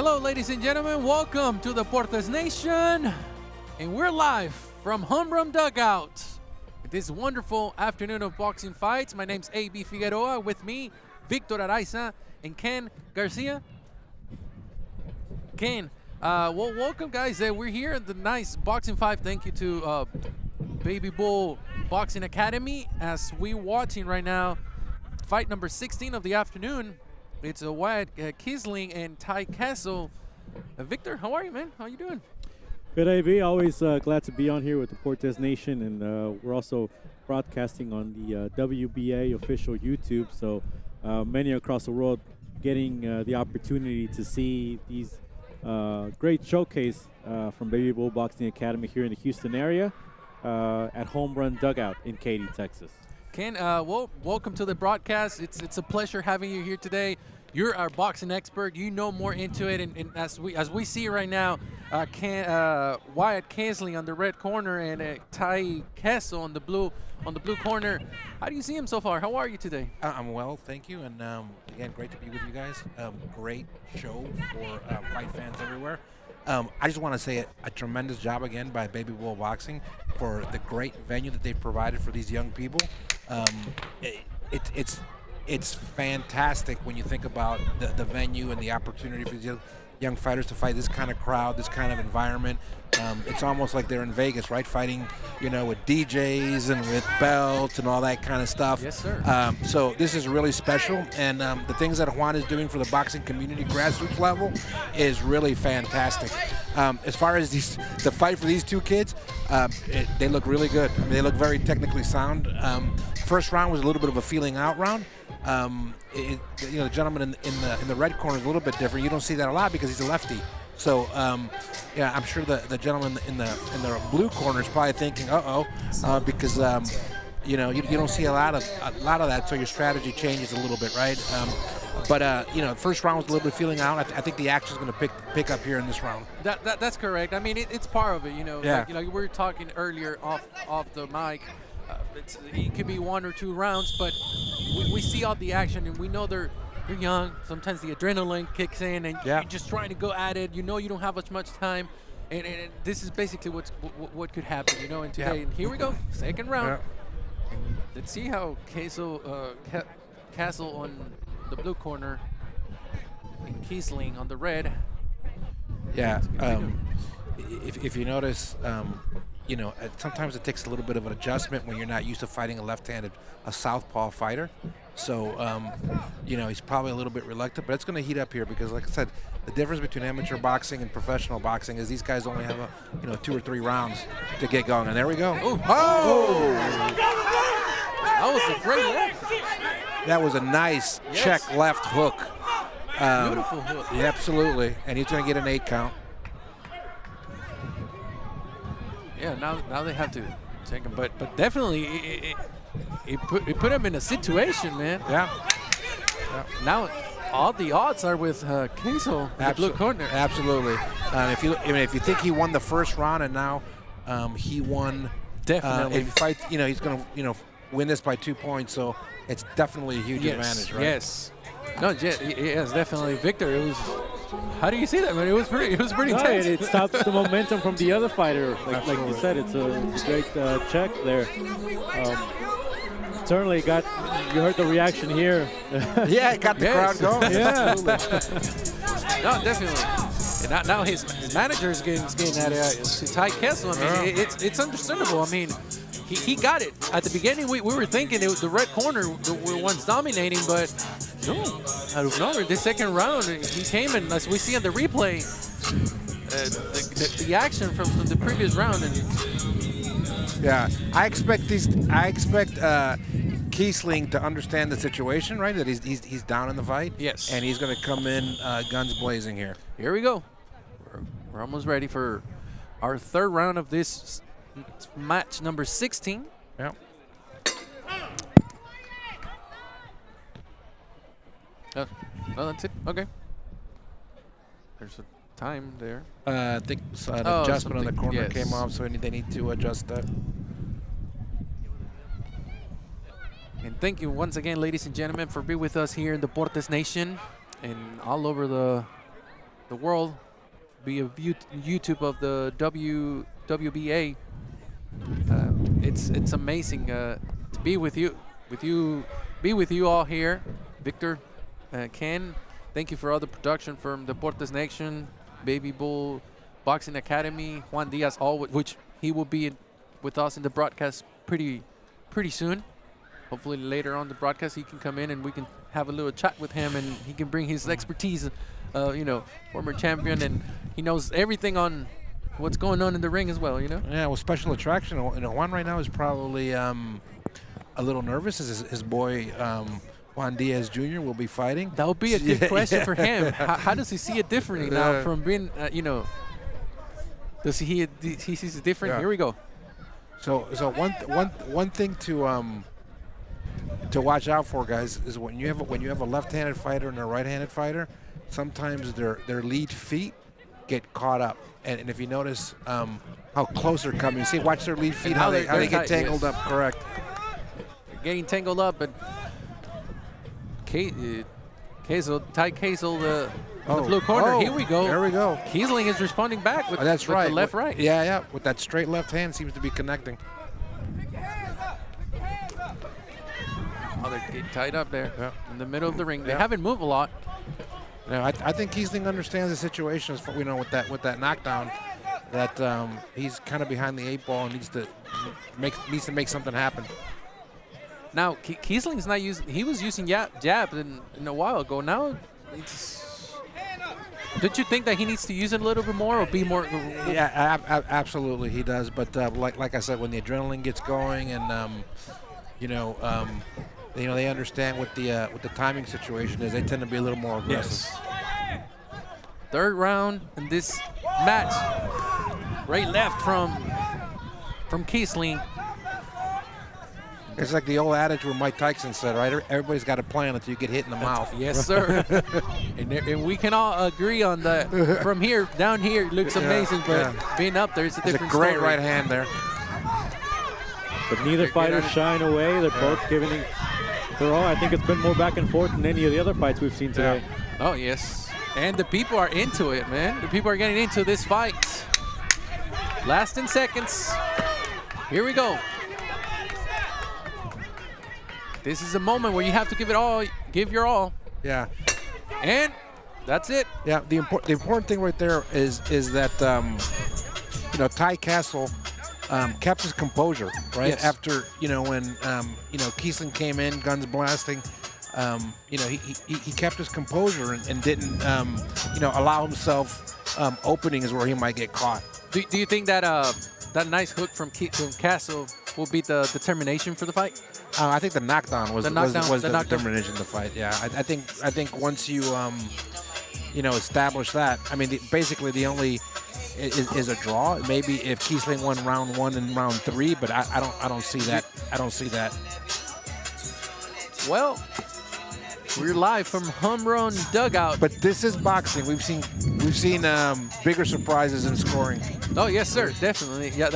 Hello, ladies and gentlemen. Welcome to the Cortez Nation. And we're live from Home Run Dugout. This wonderful afternoon of boxing fights. My name's A.B. Figueroa. With me, Victor Araiza and Ken Garcia. Ken, well, welcome, guys. We're here at the nice Boxing 5. Thank you to Baby Bull Boxing Academy. As we're watching right now, fight number 16 of the afternoon. It's Wyatt Kiesling and Ty Castle. Victor, how are you, man? How you doing? Good, AB. Always glad to be on here with the Cortez Nation, and we're also broadcasting on the WBA official YouTube. So many across the world getting the opportunity to see these great showcase from Baby Bull Boxing Academy here in the Houston area at Home Run Dugout in Katy, Texas. Ken, well, welcome to the broadcast. It's a pleasure having you here today. You're our boxing expert. You know more into it, and as we see right now, Wyatt Kiesling on the red corner and Ty Castle on the blue corner. How do you see him so far? How are you today? I'm well, thank you, and again, great to be with you guys. Great show for fight fans everywhere. I just want to say a tremendous job again by Baby Bull Boxing for the great venue that they've provided for these young people. It's fantastic when you think about the venue and the opportunity for these young fighters to fight this kind of crowd, this kind of environment. It's almost like they're in Vegas, right? Fighting, with DJs and with belts and all that kind of stuff. Yes, sir. So this is really special, and the things that Juan is doing for the boxing community grassroots level is really fantastic. As far as the fight for these two kids, they look really good. I mean, they look very technically sound. First round was a little bit of a feeling out round. The gentleman in the red corner is a little bit different. You don't see that a lot because he's a lefty. So yeah, I'm sure the gentleman in the blue corner is probably thinking, because you don't see a lot of that, so your strategy changes a little bit, right? First round was a little bit feeling out. I think the action is going to pick up here in this round. That's correct. I mean, it's part of it, Yeah. Like, we were talking earlier off the mic. It could be 1 or 2 rounds, but we see all the action, and we know they're young. Sometimes the adrenaline kicks in, and you're just trying to go at it. You don't have as much time, and this is basically what could happen, and today. Yeah. And here we go, second round. Yeah. And let's see how Castle on the blue corner and Kiesling on the red. Yeah. If you notice, sometimes it takes a little bit of an adjustment when you're not used to fighting a southpaw fighter. So, he's probably a little bit reluctant, but it's going to heat up here because, like I said, the difference between amateur boxing and professional boxing is these guys only have 2 or 3 rounds to get going. And there we go. Oh! That was a great left. That was a nice check left hook. Beautiful hook. Yeah, absolutely. And he's going to get an 8 count. Yeah, now they have to take him, but definitely it put him in a situation, man. Yeah. Now all the odds are with Castle in the blue corner. Absolutely. If you think he won the first round and now he won, Definitely. if he fights, he's going to win this by 2 points. So it's definitely a huge advantage, right? Yes. No, yes, definitely. Victor, it was. How do you see that, man? It was pretty intense. It stops the momentum from the other fighter. Like you said, it's a great check there. Certainly you heard the reaction here. Yeah, it got the crowd going. Yeah. No, definitely. And now his manager is getting at to Ty Castle. I mean, it's understandable. I mean, he got it. At the beginning, we were thinking it was the red corner were ones dominating, but no, out of nowhere, this second round, he came, and as we see on the replay, the action from the previous round. Yeah, I expect Kiesling to understand the situation, right? That he's down in the fight. Yes. And he's going to come in guns blazing here. Here we go. We're almost ready for our third round of this match number 16. Yeah. Oh, that's it. Okay. There's a time there. I think an adjustment on the corner yes. came off, so they need to adjust that. And thank you once again, ladies and gentlemen, for being with us here in the Cortez Nation and all over the the world via YouTube of the WBA. It's amazing to be with you all here, Victor, Ken. Thank you for all the production from the Deportes Nation, Baby Bull Boxing Academy, Juan Diaz, which he will be with us in the broadcast pretty soon. Hopefully later on the broadcast he can come in and we can have a little chat with him and he can bring his expertise. Former champion, and he knows everything on what's going on in the ring as well, Yeah, well, special attraction. Juan right now is probably a little nervous as his boy Juan Diaz Jr. will be fighting. That would be a good question for him. How does he see it differently now from being, does he sees it different? Yeah. Here we go. So one thing to watch out for, guys, is when you have a left-handed fighter and a right-handed fighter, sometimes their lead feet get caught up, and if you notice how close they're coming, see, watch their lead feet, how they get tangled up. Correct. They're getting tangled up, but Ty Kazel, the blue corner. Here we go. There we go. Kiesling is responding back with, that's right. the left right. Yeah, with that straight left hand seems to be connecting. Oh, they're getting tied up there in the middle of the ring. They haven't moved a lot. Now, I think Kiesling understands the situation. With that knockdown, that he's kind of behind the 8 ball and needs to make something happen. Now Kiesling's not using. He was using jab in a while ago. Now, don't you think that he needs to use it a little bit more or be more? Yeah, absolutely he does. But like I said, when the adrenaline gets going and they understand what the timing situation is, they tend to be a little more aggressive. Yes. Third round in this match. Right left from Kiesling. It's like the old adage where Mike Tyson said, right? Everybody's got a plan until you get hit in the mouth. Yes, sir. and we can all agree on that. From here, down here, it looks amazing, but being up there, it's a different story. It's a great right hand there. But neither fighter shying away. They're both giving it their all. I think it's been more back and forth than any of the other fights we've seen today. Oh, yes. And the people are into it, man. The people are getting into this fight. Last in seconds. Here we go. This is a moment where you have to give it all, give your all. Yeah. And that's it. Yeah, the important thing right there is that Ty Castle kept his composure, right? Yes. After when Kiesling came in, guns blasting, he kept his composure and didn't allow himself openings where he might get caught. Do you think that that nice hook from Castle will be the determination for the fight? I think the knockdown was the determination of the fight. Yeah, I think once you establish that, I mean, basically the only is a draw. Maybe if Kiesling won round 1 and round 3, but I don't see that. I don't see that. Well, we're live from Home Run Dugout. But this is boxing. We've seen bigger surprises in scoring. Oh yes, sir, definitely. Yeah,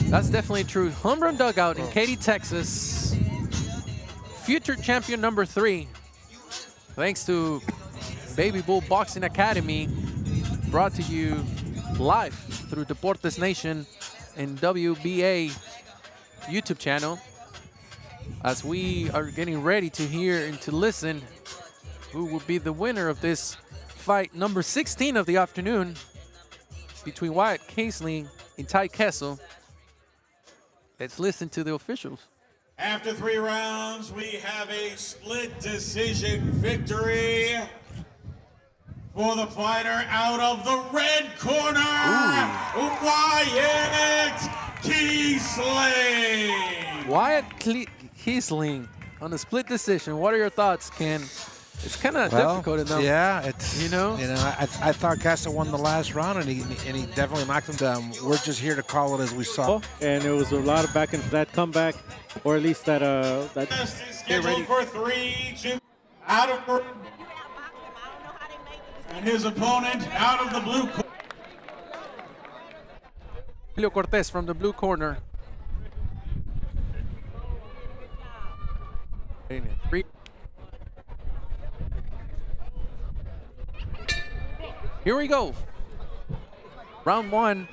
that's definitely true. Home Run Dugout in Katy, Texas. Future champion number 3. Thanks to Baby Bull Boxing Academy. Brought to you live through Deportes Nation and WBA YouTube channel. As we are getting ready to hear and to listen who will be the winner of this fight number 16 of the afternoon between Wyatt Kiesling and Ty Kessel. Let's listen to the officials. After 3 rounds, we have a split decision victory for the fighter out of the red corner, Wyatt Kiesling. Wyatt Kiesling on a split decision. What are your thoughts, Ken? It's kind of difficult enough. Yeah, it's I thought Castle won the last round, and he definitely knocked him down. We're just here to call it as we saw. And it was a lot of back and that comeback, or at least that scheduled for 3-2 out of, and his opponent out of the blue corner. Cortez from the blue corner. Here we go. Round 1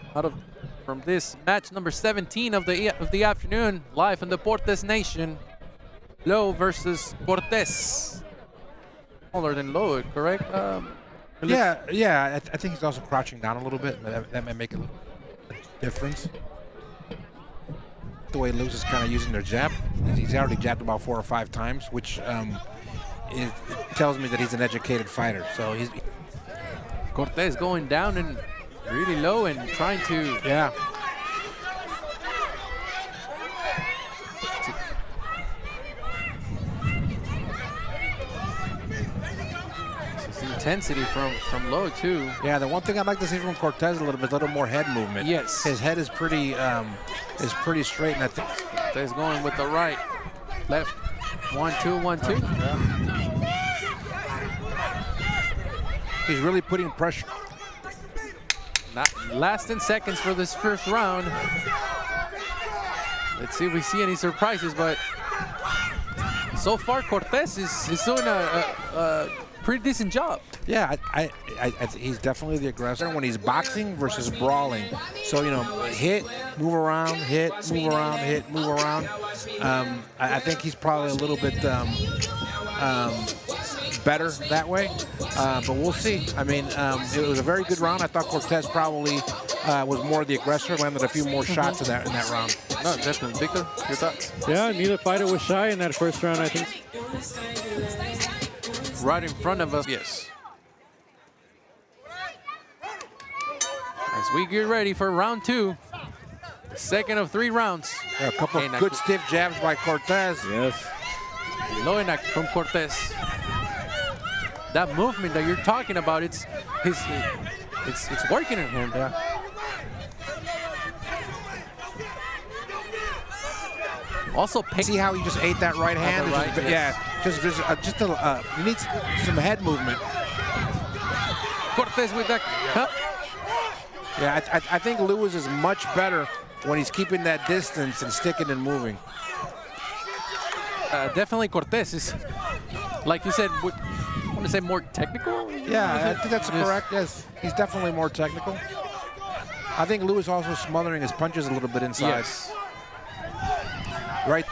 from this match number 17 of the afternoon, live in the Cortez Nation. Lowe versus Cortez. Smaller than Lowe, correct? Yeah. I think he's also crouching down a little bit. That may make a difference. The way Lowe's is kind of using their jab. He's already jabbed about 4 or 5 times, which it tells me that he's an educated fighter. So he's Cortez going down and really low and trying to. Yeah. Intensity from Lowe too. Yeah, the one thing I'd like to see from Cortez a little more head movement. Yes. His head is pretty straight, and I think Cortez going with the right, left, 1-2, 1-2. Yeah. He's really putting pressure. Last 10 seconds for this first round. Let's see if we see any surprises, but so far Cortez is doing a pretty decent job. Yeah, he's definitely the aggressor when he's boxing versus brawling. So, you know, hit, move around, hit, move around, hit, move around. I think he's probably a little bit better that way, but we'll see. I mean, it was a very good round. I thought Cortez probably was more the aggressor, landed a few more shots in that round. No, definitely. Victor, your thoughts? Yeah, neither fighter was shy in that first round, I think. Right in front of us. Yes. As we get ready for round 2, the second of 3 rounds. Yeah, a couple of good stiff jabs by Cortez. Yes. Lowe from Cortez. That movement that you're talking about, it's working in him. Yeah. Also, see how he just ate that right hand? Right, yes. Yeah, he needs some head movement. Cortez with that cup. Yeah, I think Lewis is much better when he's keeping that distance and sticking and moving. Definitely Cortez is, like you said, I want to say more technical? Yeah, I think that's correct. Yes, he's definitely more technical. I think Lewis also smothering his punches a little bit inside. Yes. Right.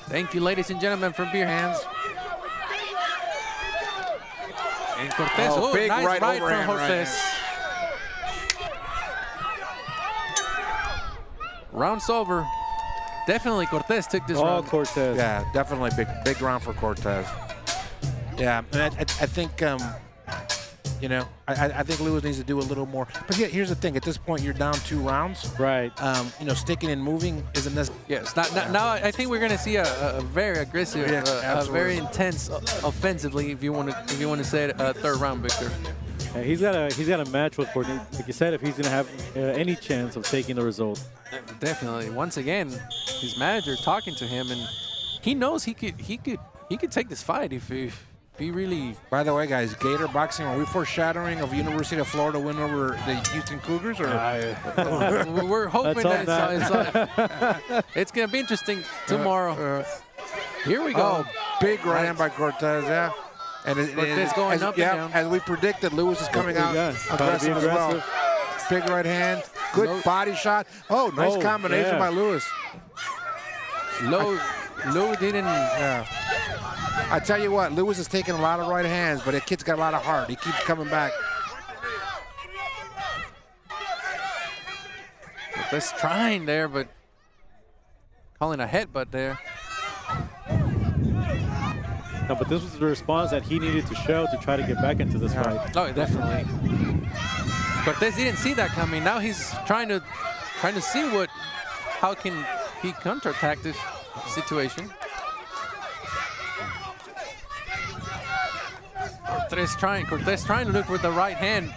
Thank you, ladies and gentlemen, for beer hands. And Cortez, big nice right from overhand Cortez. Round's over. Definitely Cortez took this round. Cortez. Yeah, definitely big round for Cortez. Yeah, and I think, you know, I think Lewis needs to do a little more. But yeah, here's the thing. At this point, you're down 2 rounds. Right. You know, sticking and moving isn't necessary. Yes. Now I think we're going to see a very aggressive, a very intense offensively, if you want to say it, third round, Victor. Yeah, he's got a match with Cortez. Like you said, if he's going to have any chance of taking the result. Definitely. Once again, his manager talking to him, and he knows he could take this fight if he really. By the way, guys, Gator Boxing, are we foreshadowing of University of Florida win over the Houston Cougars? Or we're hoping that it's going to be interesting tomorrow. Here we go. Big right hand by Cortez, yeah. And Cortez going up and down. As we predicted, Lewis is coming out aggressive as well. Big right hand. Good body shot. Oh, nice combination by Lewis. Lowe didn't. Yeah. I tell you what, Lewis is taking a lot of right hands, but the kid's got a lot of heart. He keeps coming back. Just trying there, but calling a headbutt there. No, but this was the response that he needed to show to try to get back into this fight. Oh, definitely. Cortez didn't see that coming. Now he's trying to see how can he counterattack this situation. Cortez trying to look with the right hand,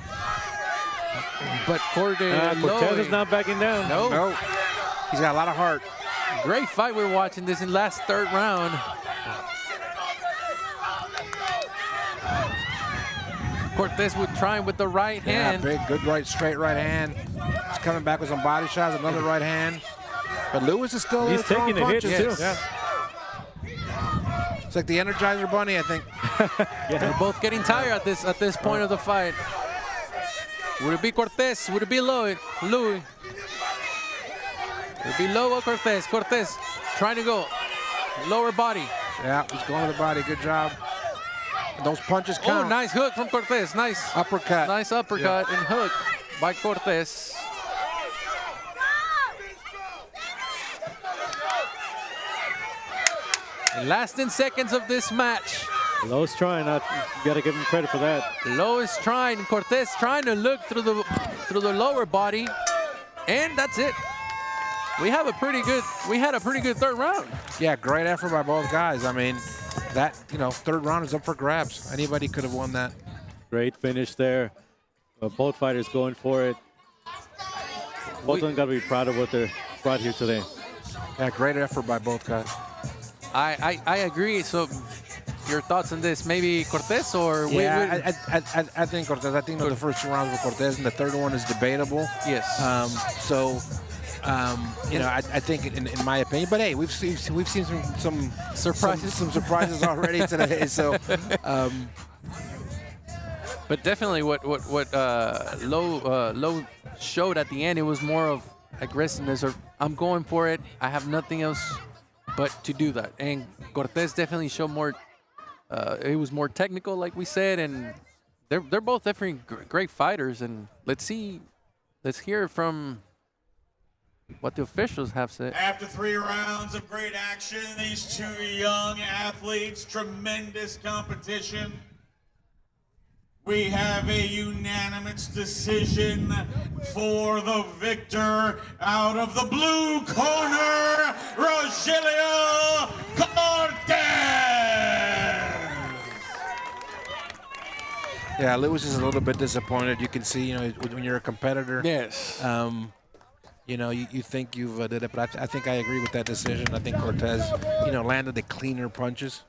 but Cortez is not backing down. No, he's got a lot of heart. Great fight we're watching this in last third round. Cortez would try with the right hand. Big, good straight right hand. He's coming back with some body shots, another right hand. But Lewis is still taking a hit too. Yeah. It's like the Energizer Bunny, I think. They're both getting tired at this point of the fight. Would it be Cortez? Would it be Lowe? Would it be Lowe or Cortez? Cortez trying to go lower body. Yeah, he's going to the body. Good job. Those punches count. Oh, nice hook from Cortez. Nice uppercut. Nice uppercut and hook by Cortez. And last 10 seconds of this match. Lowe's trying. You got to give him credit for that. Lowe is trying. Cortez trying to look through the lower body, and that's it. We had a pretty good third round. Yeah, great effort by both guys. I mean, that third round is up for grabs. Anybody could have won that. Great finish there. Both fighters going for it. Both of them got to be proud of what they're brought here today. Yeah, great effort by both guys. I agree. So, your thoughts on this? Maybe Cortez or yeah, I think Cortez. I think the first two rounds were Cortez, and the third one is debatable. Yes. I think in my opinion, but hey, we've seen some surprises, some surprises already today. So, but definitely what Lowe showed at the end, it was more of aggressiveness, or I'm going for it. I have nothing else but to do that. And Cortez definitely showed more. It was more technical, like we said, and they're both definitely great fighters. And let's hear from what the officials have said. After 3 rounds of great action, these two young athletes, tremendous competition. We have a unanimous decision for the victor out of the blue corner, Rogelio Cortez. Yeah, Lewis is a little bit disappointed. You can see, when you're a competitor. Yes. You think you've did it, but I think I agree with that decision. I think Cortez, landed the cleaner punches.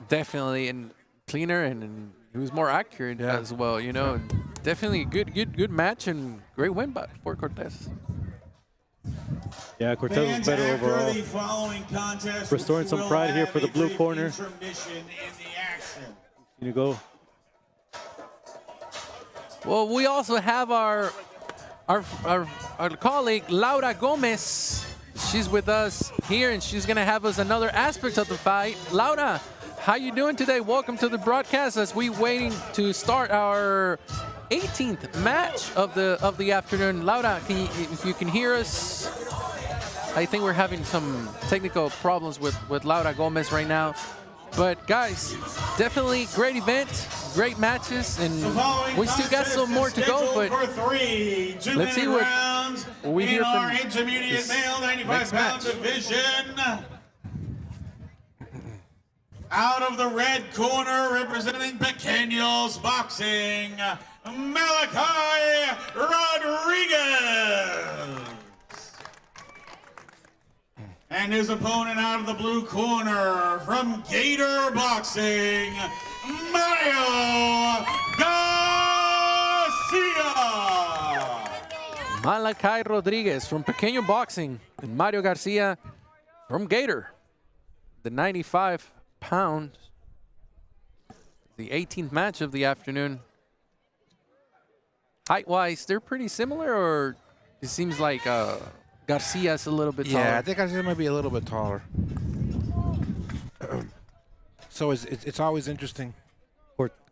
Definitely, and cleaner, and he was more accurate as well. Definitely a good match and great win for Cortez. Yeah, Cortez was better overall. Restoring some pride here for the blue corner. You go. Well, we also have our colleague Laura Gomez. She's with us here, and she's gonna have us another aspect of the fight. Laura, how you doing today? Welcome to the broadcast as we waiting to start our 18th match of the afternoon. Laura, if you can hear us, I think we're having some technical problems with Laura Gomez right now. But guys, definitely great event, great matches, and we still got some more to go. But let's see what we hear from our intermediate male 95-pound division. Out of the red corner, representing Pequeños Boxing, Malachi Rodriguez. And his opponent out of the blue corner, from Gator Boxing, Mario Garcia. Malachi Rodriguez from Pequeño Boxing, and Mario Garcia from Gator. The 95 pounds, the 18th match of the afternoon. Height-wise, they're pretty similar, or it seems like Garcia's a little bit taller? Yeah, I think Garcia might be a little bit taller. So it's always interesting.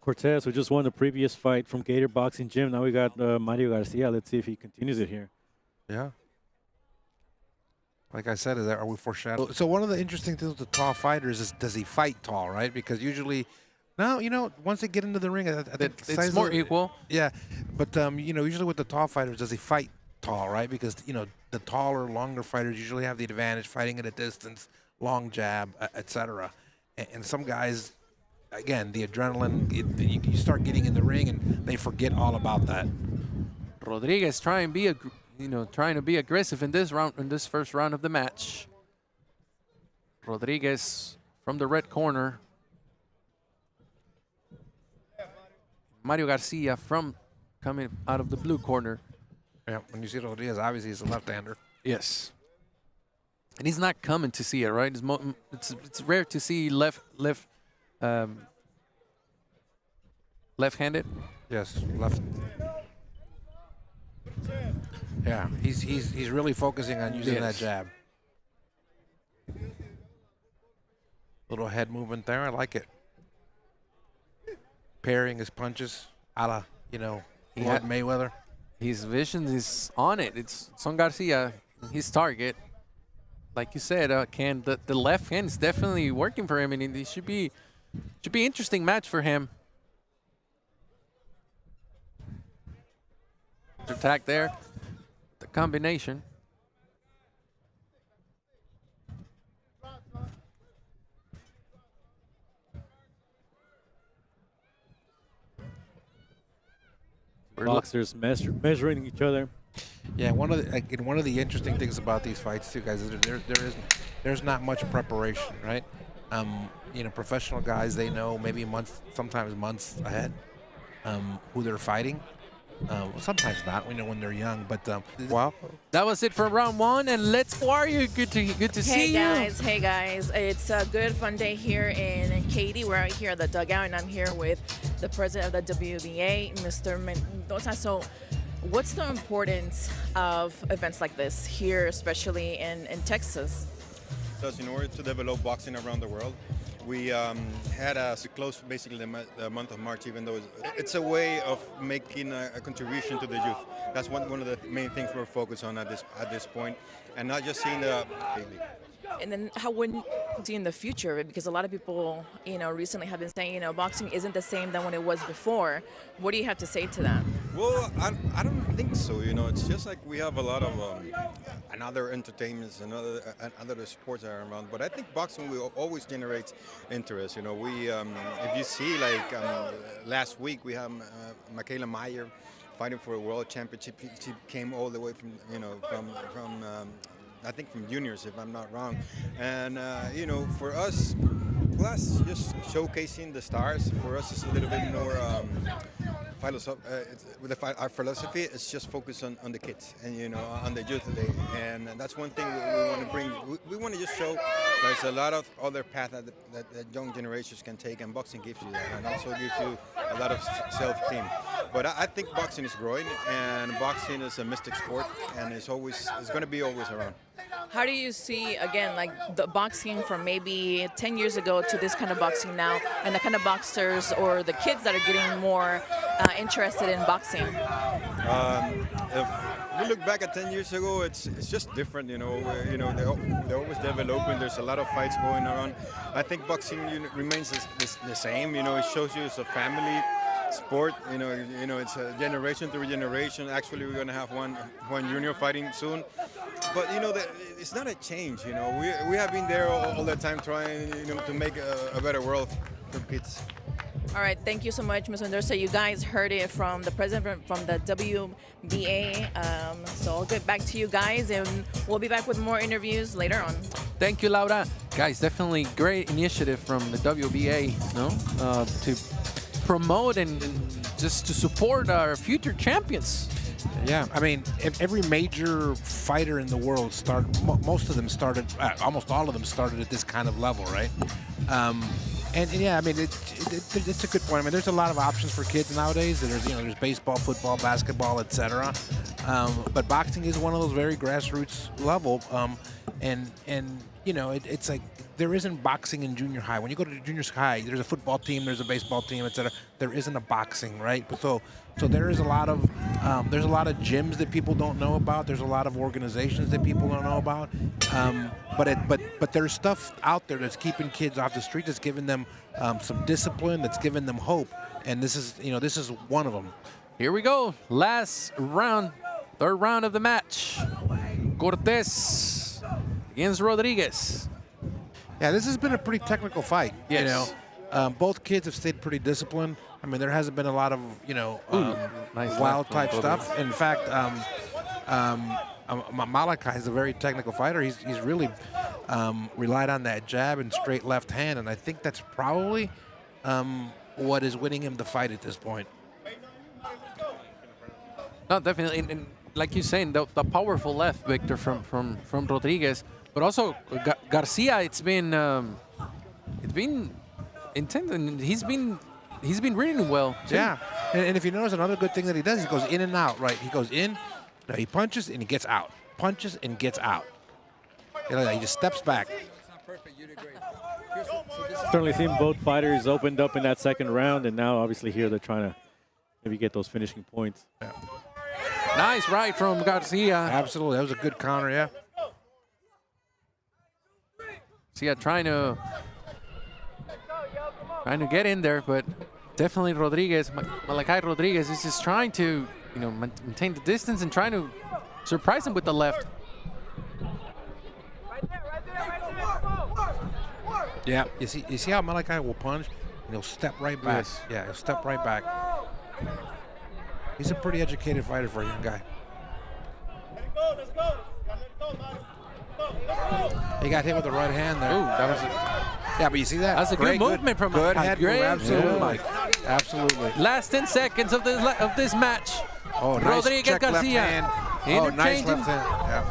Cortez, who just won the previous fight from Gator Boxing Gym. Now we got Mario Garcia. Let's see if he continues it here. Yeah. Like I said, are we foreshadowing? So one of the interesting things with the tall fighters is, does he fight tall, right? Because usually, once they get into the ring, I think it's more equal. Yeah, but usually with the tall fighters, does he fight tall, right? Because the taller, longer fighters usually have the advantage fighting at a distance, long jab, etc. And some guys, again, the adrenaline, you start getting in the ring and they forget all about that. Rodriguez trying to be aggressive in this first round of the match. Rodriguez from the red corner. Mario Garcia coming out of the blue corner. Yeah, when you see Rodriguez, obviously he's a left-hander. Yes. And he's not coming to see it, right? It's rare to see left Left-handed. Yes, left. Yeah, he's really focusing on using that jab. Little head movement there. I like it. Parrying his punches, a la, Floyd Mayweather. His vision is on it. It's on Garcia, his target. Like you said, Ken, the left hand is definitely working for him, and it should be interesting match for him. Attack there, the combination. Boxers measuring each other. Yeah, one of the interesting things about these fights too, guys, is there's not much preparation, right? Professional guys, they know maybe months, sometimes months ahead, who they're fighting. Sometimes not. We know when they're young, but well, that was it for round one, and let's Warrior. Good to see you. Hey guys, it's a good fun day here in Katy. We're out here at the Dugout, and I'm here with the president of the WBA, Mr. Mendoza. So, what's the importance of events like this here, especially in Texas? Because in order to develop boxing around the world, we had to close basically the month of March, even though it's a way of making a contribution to the youth. That's one of the main things we're focused on at this point, and not just seeing the. And then how would you see in the future? Because a lot of people, recently have been saying, boxing isn't the same than when it was before. What do you have to say to that? Well, I don't think so. It's just like we have a lot of other entertainments and other sports that are around. But I think boxing will always generate interest. We if you see last week we have Michaela Meyer fighting for a world championship. She came all the way from I think from juniors, if I'm not wrong. And, for us, plus just showcasing the stars, for us it's a little bit more our philosophy is just focused on the kids and, on the youth today. And that's one thing we want to bring. We want to just show there's a lot of other paths that young generations can take, and boxing gives you that, and also gives you a lot of self-esteem. But I think boxing is growing, and boxing is a mystic sport, and it's going to be always around. How do you see, again, the boxing from maybe 10 years ago to this kind of boxing now, and the kind of boxers or the kids that are getting more interested in boxing? If we look back at 10 years ago, it's just different, they're always developing. There's a lot of fights going around. I think boxing remains the same. It shows you it's a family sport. It's a generation through generation. Actually, we're going to have one junior fighting soon. But it's not a change. We have been there all the time trying to make a better world for kids. All right, thank you so much, Mr. Mendoza. You guys heard it from the president from the WBA. So I'll get back to you guys, and we'll be back with more interviews later on. Thank you, Laura. Guys, definitely great initiative from the WBA, to promote and just to support our future champions. Yeah, I mean, every major fighter in the world most of them started, almost all of them started at this kind of level, right? And yeah, I mean, it's a good point. I mean, there's a lot of options for kids nowadays. There's baseball, football, basketball, etc. But boxing is one of those very grassroots level. It's like there isn't boxing in junior high. When you go to junior high, there's a football team, there's a baseball team, etc. There isn't a boxing, right? So there is a lot of gyms that people don't know about. There's a lot of organizations that people don't know about. But there's stuff out there that's keeping kids off the street, that's giving them some discipline, that's giving them hope. And this is one of them. Here we go. Last round, third round of the match. Cortez against Rodriguez. Yeah, this has been a pretty technical fight. Yes. Both kids have stayed pretty disciplined. I mean, there hasn't been a lot of nice wild type stuff. In fact, Malachi is a very technical fighter. He's really relied on that jab and straight left hand, and I think that's probably what is winning him the fight at this point. No, definitely, and like you're saying, the powerful left, Victor, from Rodriguez, but also Garcia. It's been intense, and he's been he's been reading well, too. Yeah. And if you notice, another good thing that he does, he goes in and out, right? He goes in, he punches, and he gets out. Punches and gets out. You know, he just steps back. Certainly seen both fighters opened up in that second round, and now obviously here they're trying to maybe get those finishing points. Yeah. Nice right from Garcia. Absolutely. That was a good counter, yeah. Garcia trying to get in there, but definitely Rodriguez, Malachi Rodriguez is just trying to, maintain the distance and trying to surprise him with the left. Yeah, you see how Malachi will punch, and he'll step right back. Yes. Yeah, he'll step right back. He's a pretty educated fighter for a young guy. He got hit with the right hand there. Ooh, that was yeah, but you see that? That's a good movement from good Malachi. head Great. move, absolutely. Yeah. Absolutely. Last 10 seconds of this match. Oh, nice Rodriguez check left Garcia. hand. Oh, nice Interchanging. left hand. Yeah.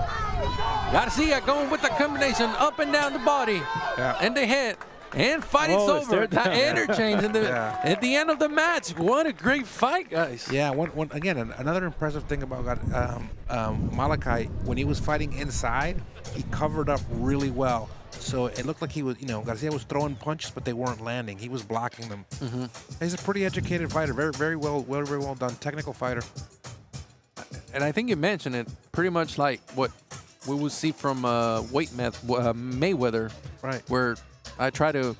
Garcia going with the combination up and down the body and the head. And fight is over. That interchange at the end of the match. What a great fight, guys. Yeah, again, another impressive thing about Malachi, when he was fighting inside, he covered up really well. So it looked like he was, Garcia was throwing punches, but they weren't landing. He was blocking them. Mm-hmm. He's a pretty educated fighter, very well done, technical fighter. And I think you mentioned it, pretty much like what we will see from Mayweather, right? Where I try to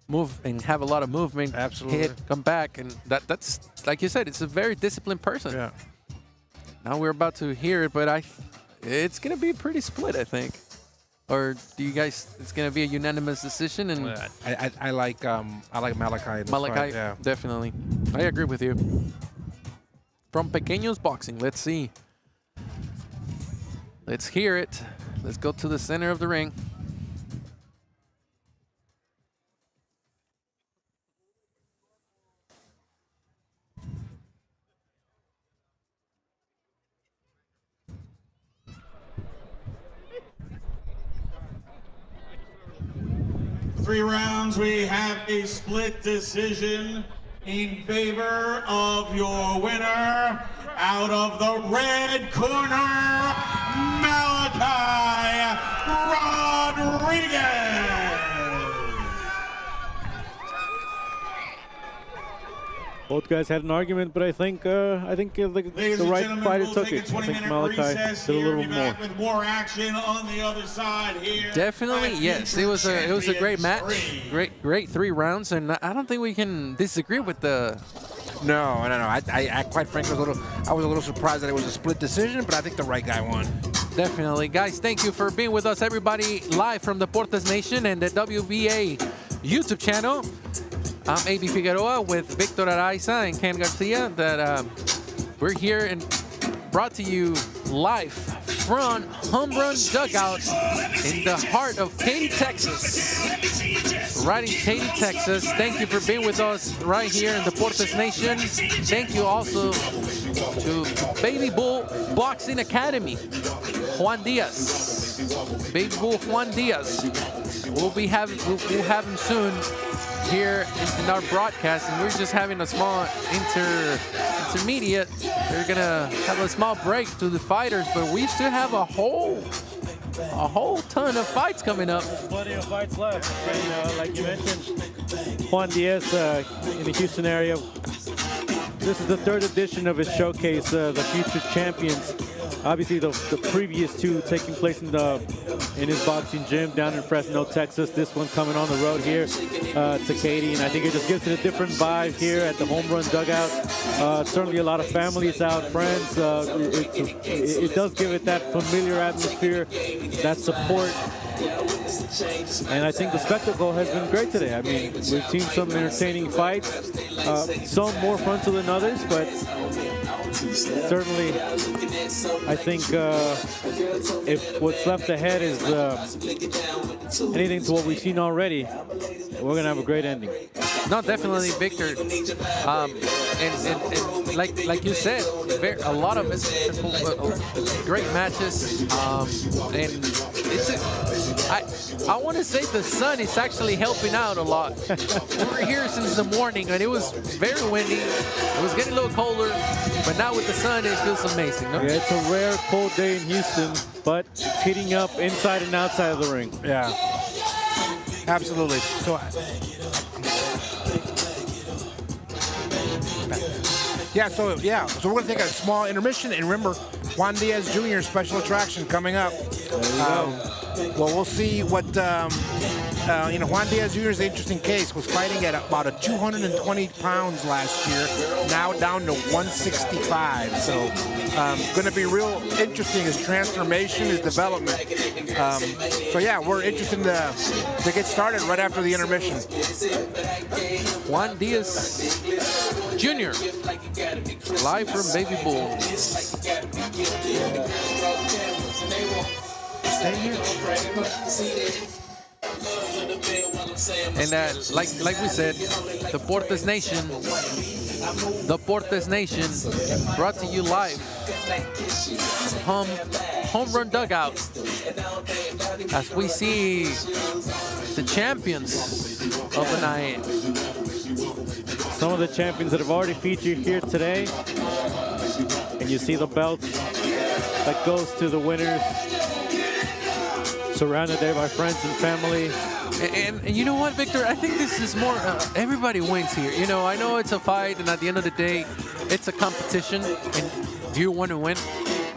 move and have a lot of movement, absolutely, hit, come back, and that's like you said, it's a very disciplined person. Yeah. Now we're about to hear it, but it's gonna be pretty split, I think. Or do you guys? It's gonna be a unanimous decision, and I like Malachi. In this Malachi, fight, yeah. definitely. I agree with you. From Pequeños Boxing, let's see. Let's hear it. Let's go to the center of the ring. Three rounds, we have a split decision in favor of your winner. Out of the red corner, Malachi Rodriguez. Both guys had an argument, but I think the right fighter took it. I think Malachi did a little more. With more action on the other side here. Definitely, yes. It was a great match. Great 3 rounds, and I don't think we can disagree with the. No. I quite frankly I was a little surprised that it was a split decision, but I think the right guy won. Definitely, guys. Thank you for being with us, everybody, live from the Cortez Nation and the WBA YouTube channel. I'm A.B. Figueroa with Victor Araiza and Ken Garcia. We're here and brought to you live from Home Run Dugout in the heart of Katy, Texas. Right in Katy, Texas. Thank you for being with us right here in the Cortez Nation. Thank you also to Baby Bull Boxing Academy, Juan Diaz. Baby Bull Juan Diaz. We'll have him soon here in our broadcast, and we're just having a small intermediate. They're gonna have a small break to the fighters, but we still have a whole ton of fights coming up. There's plenty of fights left. And, like you mentioned, Juan Diaz in the Houston area. This is the 3rd edition of his showcase, the Future Champions. Obviously, the previous 2 taking place in his boxing gym down in Fresno, Texas. This one coming on the road here to Katy, and I think it just gives it a different vibe here at the Home Run Dugout. Certainly a lot of families out, friends. It does give it that familiar atmosphere, that support. And I think the spectacle has been great today. I mean, we've seen some entertaining fights, some more frontal than others, but certainly I think if what's left ahead is anything to what we've seen already, we're going to have a great ending. No, definitely, Victor. And like you said, a lot of great matches. And I want to say the sun is actually helping out a lot. We were here since the morning, and it was very windy. It was getting a little colder, but now with the sun, it feels amazing. No? Yeah, it's a rare cold day in Houston, but it's heating up inside and outside of the ring. Yeah, absolutely. So, so we're going to take a small intermission, and remember, Juan Diaz Jr. special attraction coming up. Well, we'll see what, Juan Diaz Jr. is an interesting case. Was fighting at about 220 pounds last year, now down to 165. So, going to be real interesting, his transformation, his development. We're interested to get started right after the intermission. Juan Diaz Jr. live from Baby Bull. Stay here. And like we said, the Cortez Nation, brought to you live, home run dugout, as we see the champions of the night. Some of the champions that have already featured here today, and you see the belt that goes to the winners, surrounded there by friends and family. And you know what, Victor? I think this is more, everybody wins here. You know, I know it's a fight, and at the end of the day, it's a competition, and you want to win.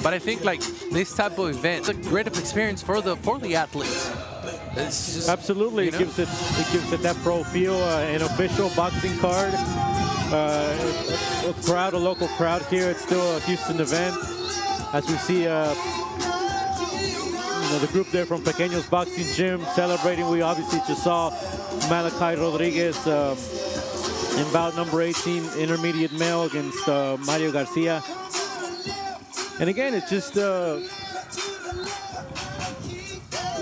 But I think like this type of event, it's a great experience for the athletes. It's just, absolutely, you know? it gives it that pro feel. An official boxing card, a local crowd here. It's still a Houston event, as we see. The group there from Pequeños Boxing Gym celebrating. We obviously just saw Malachi Rodriguez in bout number 18, intermediate male, against Mario Garcia. And again, it's just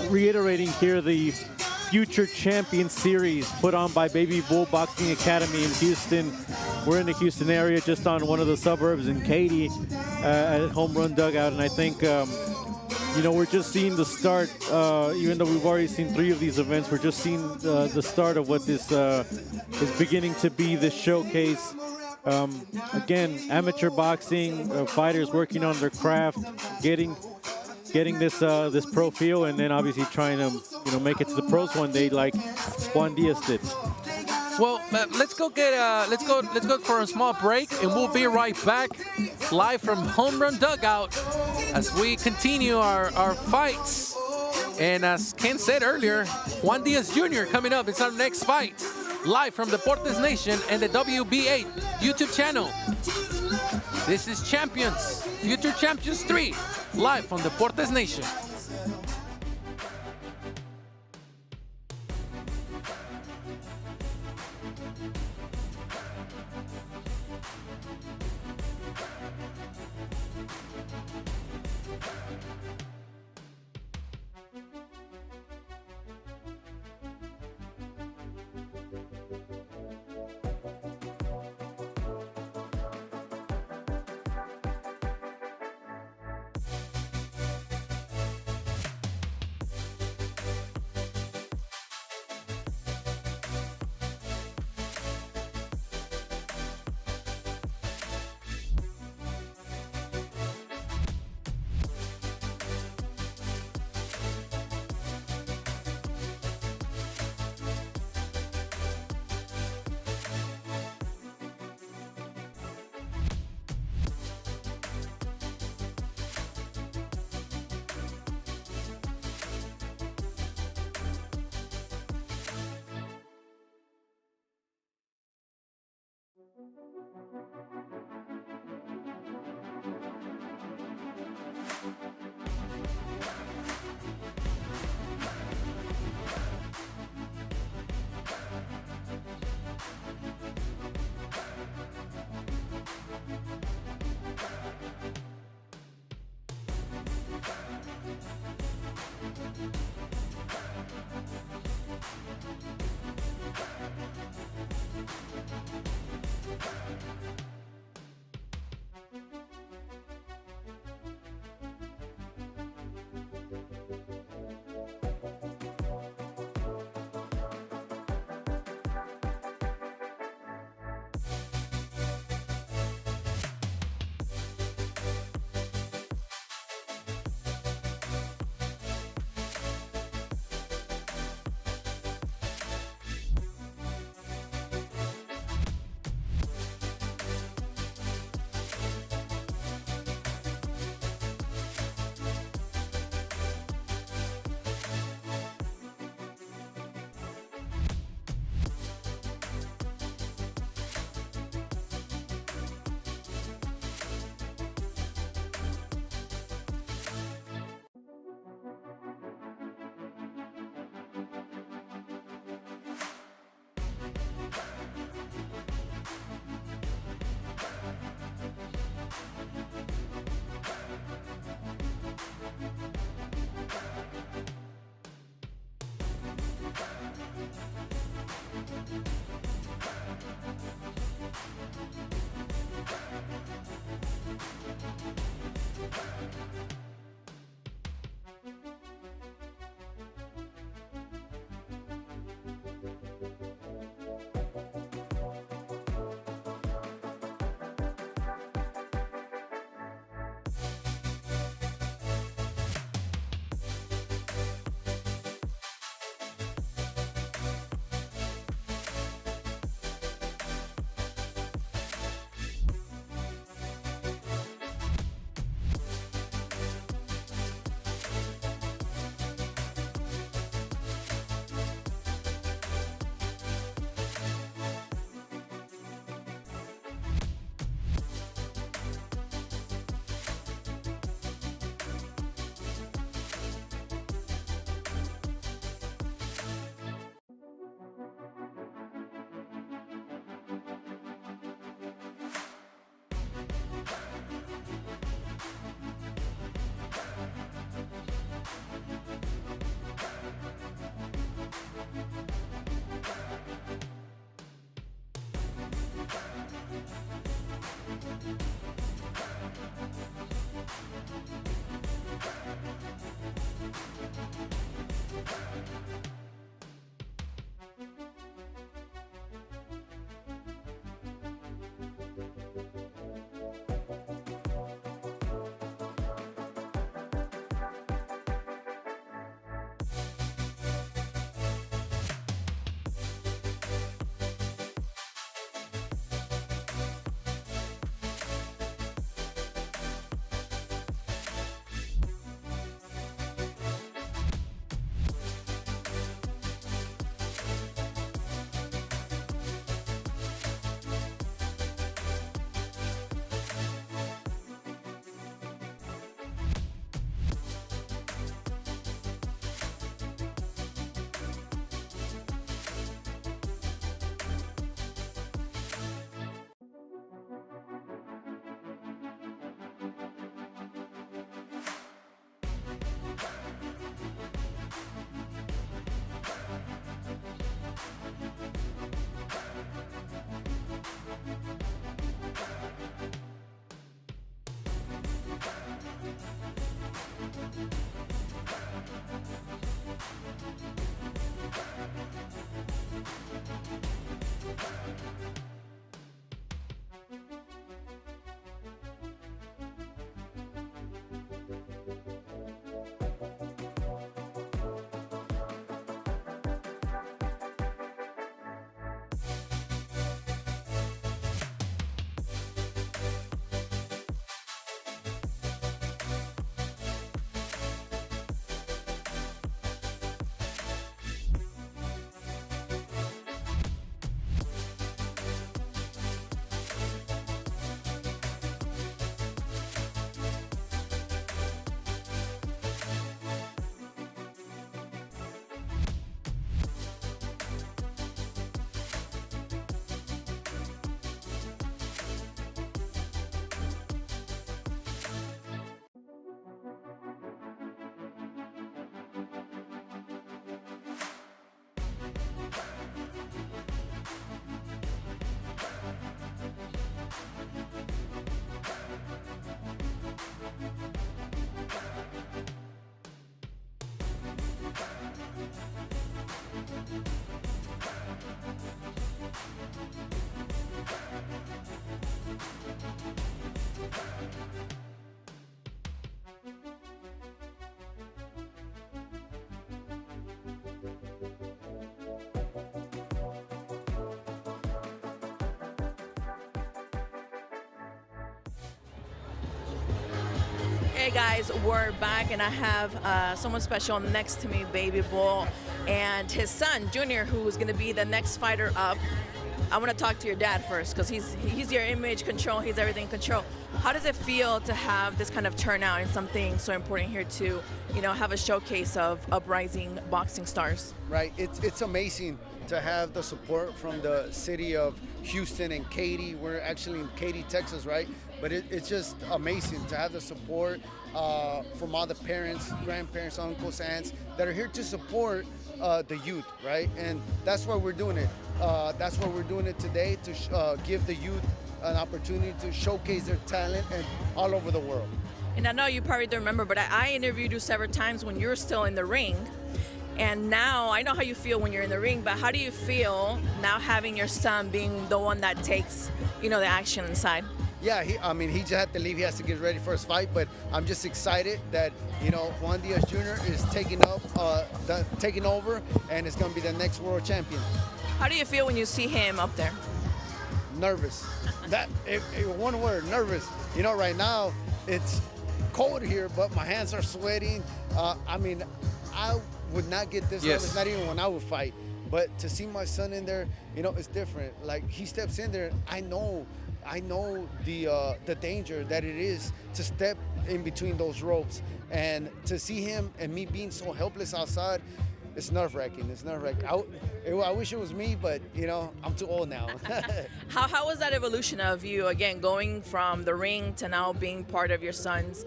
reiterating here the Future Champion Series put on by Baby Bull Boxing Academy in Houston. We're in the Houston area, just on one of the suburbs in Katy, at Home Run Dugout, and I think we're just seeing the start. Even though we've already seen 3 of these events, we're just seeing the start of what this is beginning to be, this showcase. Again, amateur boxing, fighters working on their craft, getting this pro feel, and then obviously trying to make it to the pros one day like Juan Diaz did. Well, let's go for a small break, and we'll be right back live from Home Run Dugout as we continue our fights. And as Ken said earlier, Juan Diaz Jr. coming up. It's our next fight, live from the Cortez Nation and the WBA YouTube channel. This is Champions, Future Champions 3, live from the Cortez Nation. Hey guys, we're back and I have someone special next to me, Baby Bull, and his son, Junior, who's going to be the next fighter up. I want to talk to your dad first because he's your image control. He's everything control. How does it feel to have this kind of turnout and something so important here to, have a showcase of uprising boxing stars? Right. It's amazing to have the support from the city of Houston and Katy. We're actually in Katy, Texas, right? But it's just amazing to have the support from all the parents, grandparents, uncles, aunts that are here to support the youth, right? And that's why we're doing it. That's why we're doing it today, to give the youth an opportunity to showcase their talent and all over the world. And I know you probably don't remember, but I interviewed you several times when you were still in the ring. And now I know how you feel when you're in the ring, but how do you feel now having your son being the one that takes, the action inside? Yeah, he just had to leave. He has to get ready for his fight, but I'm just excited that, Juan Diaz Jr. is taking over, and is going to be the next world champion. How do you feel when you see him up there? Nervous. One word, nervous. Right now it's cold here, but my hands are sweating. I would not get this nervous, not even when I would fight. But to see my son in there, it's different. Like, he steps in there, I know the danger that it is to step in between those ropes, and to see him and me being so helpless outside, it's nerve-wracking. It's nerve-wracking. I wish it was me, but I'm too old now. How was that evolution of you again going from the ring to now being part of your son's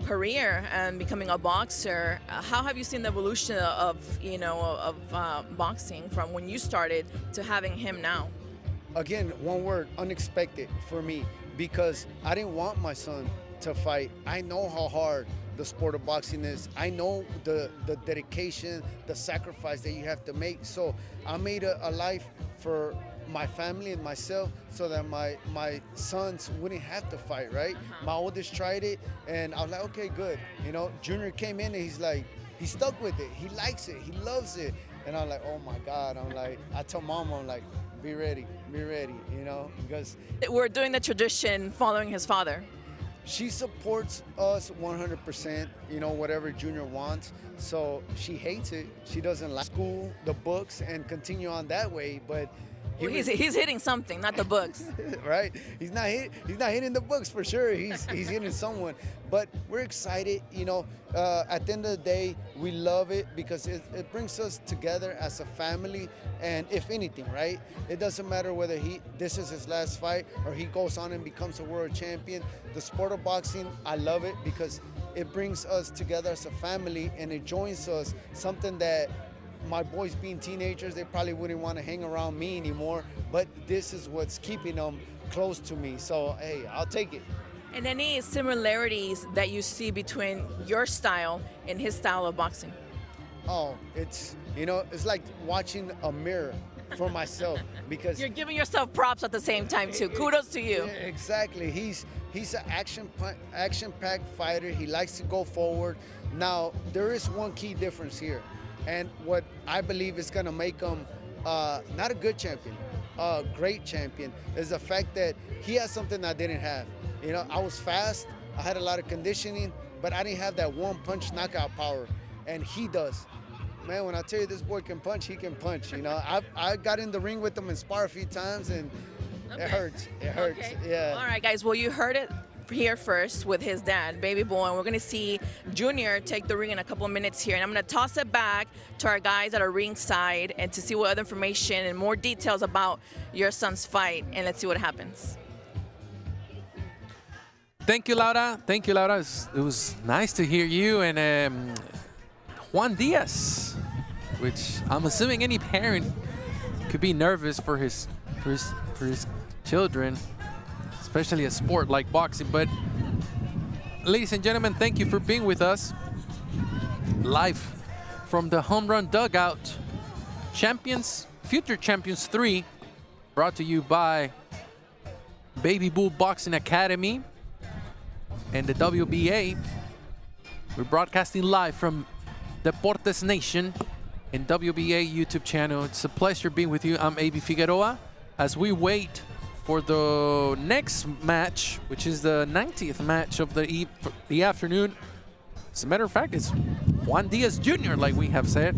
career and becoming a boxer? How have you seen the evolution of boxing from when you started to having him now? Again, one word, unexpected for me, because I didn't want my son to fight. I know how hard the sport of boxing is. I know the dedication, the sacrifice that you have to make. So I made a life for my family and myself so that my sons wouldn't have to fight, right? My oldest tried it, and I was like, okay, good. Junior came in and he stuck with it. He likes it. He loves it. And I'm like, oh my God. I tell Mom, be ready, because we're doing the tradition following his father. She supports us 100%, whatever Junior wants. So she hates it. She doesn't like school, the books, and continue on that way. But he's hitting something, not the books. Right? He's not hitting the books for sure. He's hitting someone. But we're excited. At the end of the day, we love it because it brings us together as a family. And if anything, right, it doesn't matter whether this is his last fight or he goes on and becomes a world champion. The sport of boxing, I love it because it brings us together as a family, and it joins us, something that my boys being teenagers, they probably wouldn't want to hang around me anymore, but this is what's keeping them close to me. So, hey, I'll take it. And any similarities that you see between your style and his style of boxing? Oh, it's like watching a mirror for myself, because you're giving yourself props at the same time too. Kudos to you. Exactly. He's an action-packed fighter. He likes to go forward. Now, there is one key difference here, and what I believe is going to make him not a good champion, a great champion, is the fact that he has something I didn't have. I was fast, I had a lot of conditioning, but I didn't have that one-punch knockout power, and he does. Man, when I tell you this boy can punch, he can punch. I got in the ring with him and spar a few times, and it hurts. It hurts. Okay. Yeah. All right, guys. Well, you heard it here first with his dad, Baby Boy, and we're going to see Junior take the ring in a couple of minutes here. And I'm going to toss it back to our guys at our ringside and to see what other information and more details about your son's fight, and let's see what happens. Thank you, Laura. Thank you, Laura. It was nice to hear you. And Juan Diaz, which I'm assuming any parent could be nervous for his children, especially a sport like boxing. But ladies and gentlemen, thank you for being with us live from the Home Run Dugout. Future Champions 3, brought to you by Baby Bull Boxing Academy and the WBA. We're broadcasting live from the Cortez Nation and WBA YouTube channel. It's a pleasure being with you. I'm A.B. Figueroa as we wait for the next match, which is the 90th match of the afternoon. As a matter of fact, it's Juan Diaz Jr., like we have said,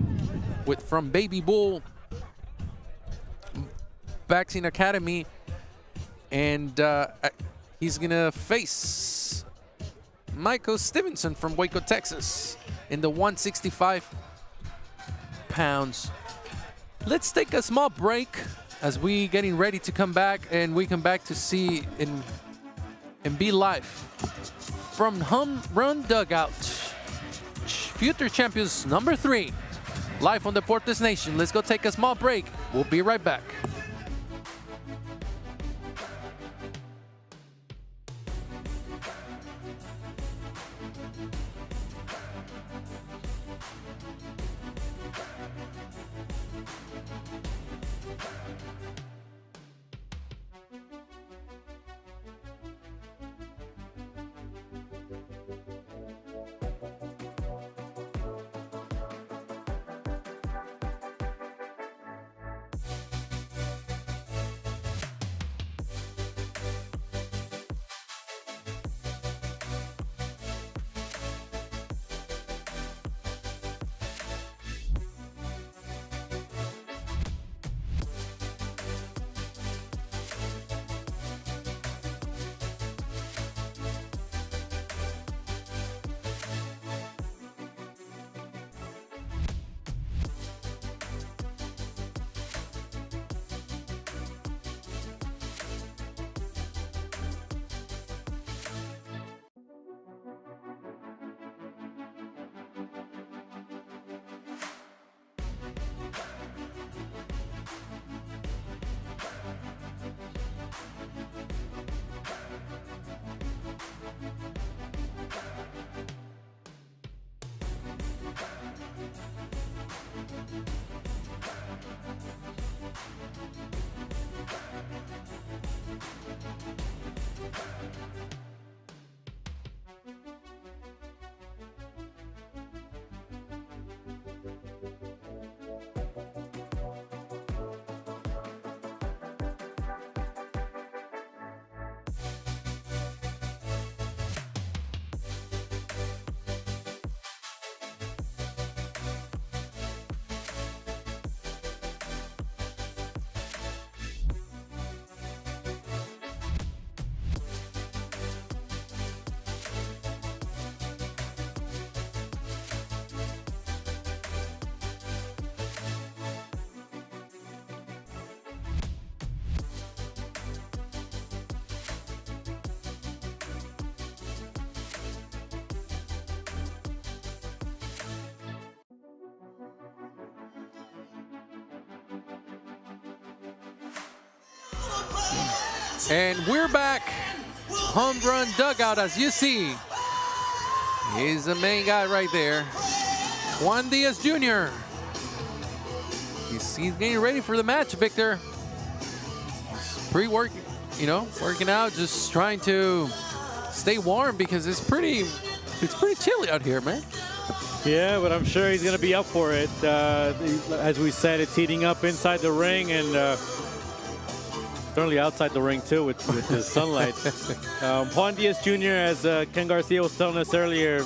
from Baby Bull Boxing Academy, and he's gonna face Michael Stevenson from Waco, Texas, in the 165 pounds. Let's take a small break as we getting ready to come back, and we come back to see and be live from Home Run Dugout. Future Champions number 3, live on the Cortez Nation. Let's go take a small break. We'll be right back. And we're back. Home Run Dugout, as you see. He's the main guy right there. Juan Diaz Jr. He's getting ready for the match, Victor. He's pre-working, working out, just trying to stay warm because it's pretty chilly out here, man. Yeah, but I'm sure he's going to be up for it. As we said, it's heating up inside the ring and certainly outside the ring too with the sunlight. Juan Diaz Jr., as Ken Garcia was telling us earlier,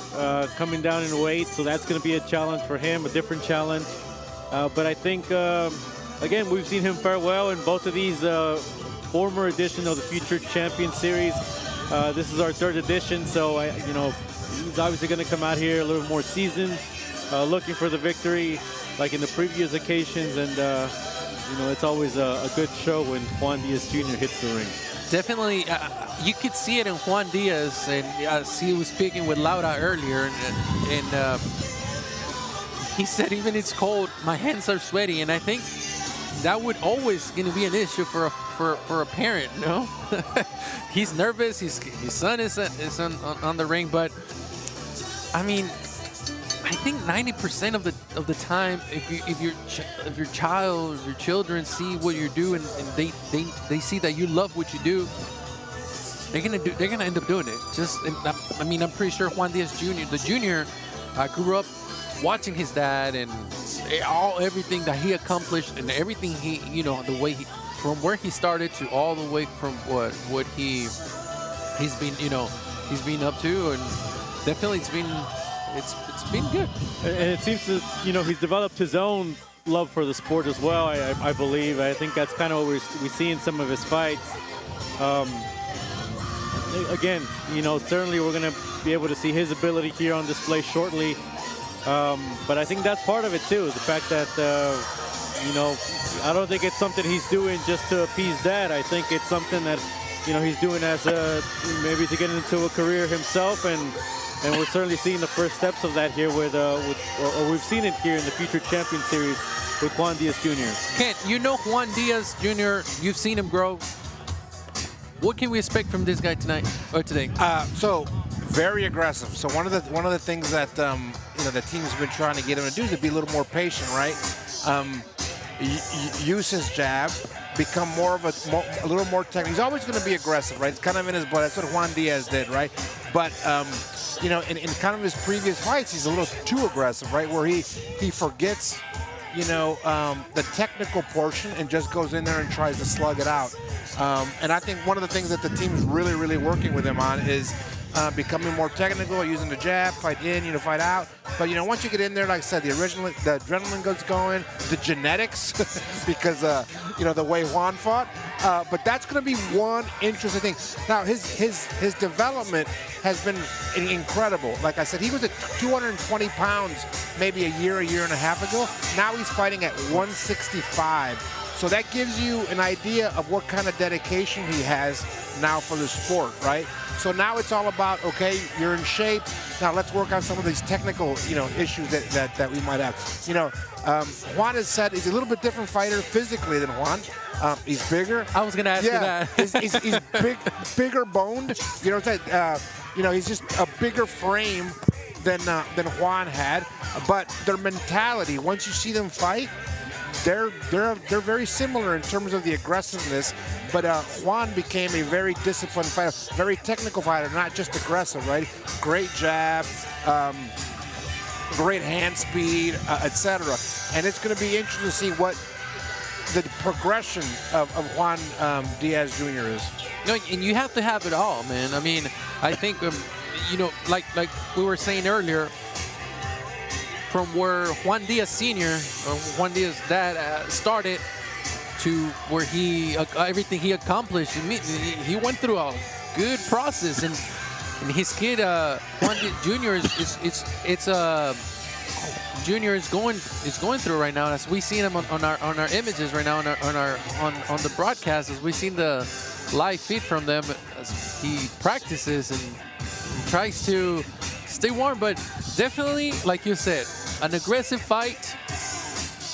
coming down in weight, so that's going to be a challenge for him, a different challenge. But I think, again, we've seen him fare well in both of these former edition of the Future Champion Series. This is our 3rd edition, so he's obviously going to come out here a little more seasoned, looking for the victory like in the previous occasions, and it's always a good show when Juan Diaz Jr. hits the ring. Definitely, you could see it in Juan Diaz, and as he was speaking with Laura earlier, and he said, even it's cold, my hands are sweaty, and I think that would always going to be an issue for a parent, He's nervous. His son is on the ring, but I mean, I think 90% of the time, if your child, your children see what you do and they see that you love what you do, they're gonna end up doing it. I'm pretty sure Juan Diaz Jr. the junior grew up watching his dad and everything that he accomplished and everything the way from where he started to all the way from what he's been up to, and definitely it's been good. And it seems that he's developed his own love for the sport as well. I believe. I think that's kind of what we see in some of his fights. Again, certainly we're going to be able to see his ability here on display shortly. But I think that's part of it too. The fact that, I don't think it's something he's doing just to appease Dad. I think it's something that, he's doing as maybe to get into a career himself, and we're certainly seeing the first steps of that here or we've seen it here in the Future Champion Series with Juan Diaz Jr. Kent, Juan Diaz Jr., you've seen him grow. What can we expect from this guy tonight or today? So very aggressive. So one of the things that the team's been trying to get him to do is to be a little more patient, right? Use his jab, become a little more technical. He's always going to be aggressive, right? It's kind of in his blood. That's what Juan Diaz did, right? But in kind of his previous fights, he's a little too aggressive, right? Where he forgets, the technical portion and just goes in there and tries to slug it out. And I think one of the things that the team is really, really working with him on is becoming more technical, using the jab, fight in, fight out. But once you get in there, like I said, the adrenaline goes going, the genetics, because the way Juan fought. But that's going to be one interesting thing. Now his development has been incredible. Like I said, he was at 220 pounds maybe a year and a half ago. Now he's fighting at 165. So that gives you an idea of what kind of dedication he has now for the sport, right? So now it's all about, okay, you're in shape. Now let's work on some of these technical, issues that we might have. Juan has said he's a little bit different fighter physically than Juan. He's bigger. I was going to ask you that. he's bigger boned. He's just a bigger frame than Juan had. But their mentality, once you see them fight, they're very similar in terms of the aggressiveness, but Juan became a very disciplined fighter, very technical fighter, not just aggressive, right? Great jab, great hand speed, etc. And it's going to be interesting to see what the progression of Juan Diaz Jr. is. And you have to have it all, man. I mean, I think, like we were saying earlier, from where Juan Diaz Sr. or Juan Diaz's dad started to where everything he accomplished, he went through a good process, and his kid Juan Diaz Jr. Junior is going through right now. As we seen him on our images right now on the broadcast, as we seen the live feed from them as he practices and tries to stay warm, but definitely, like you said, an aggressive fight,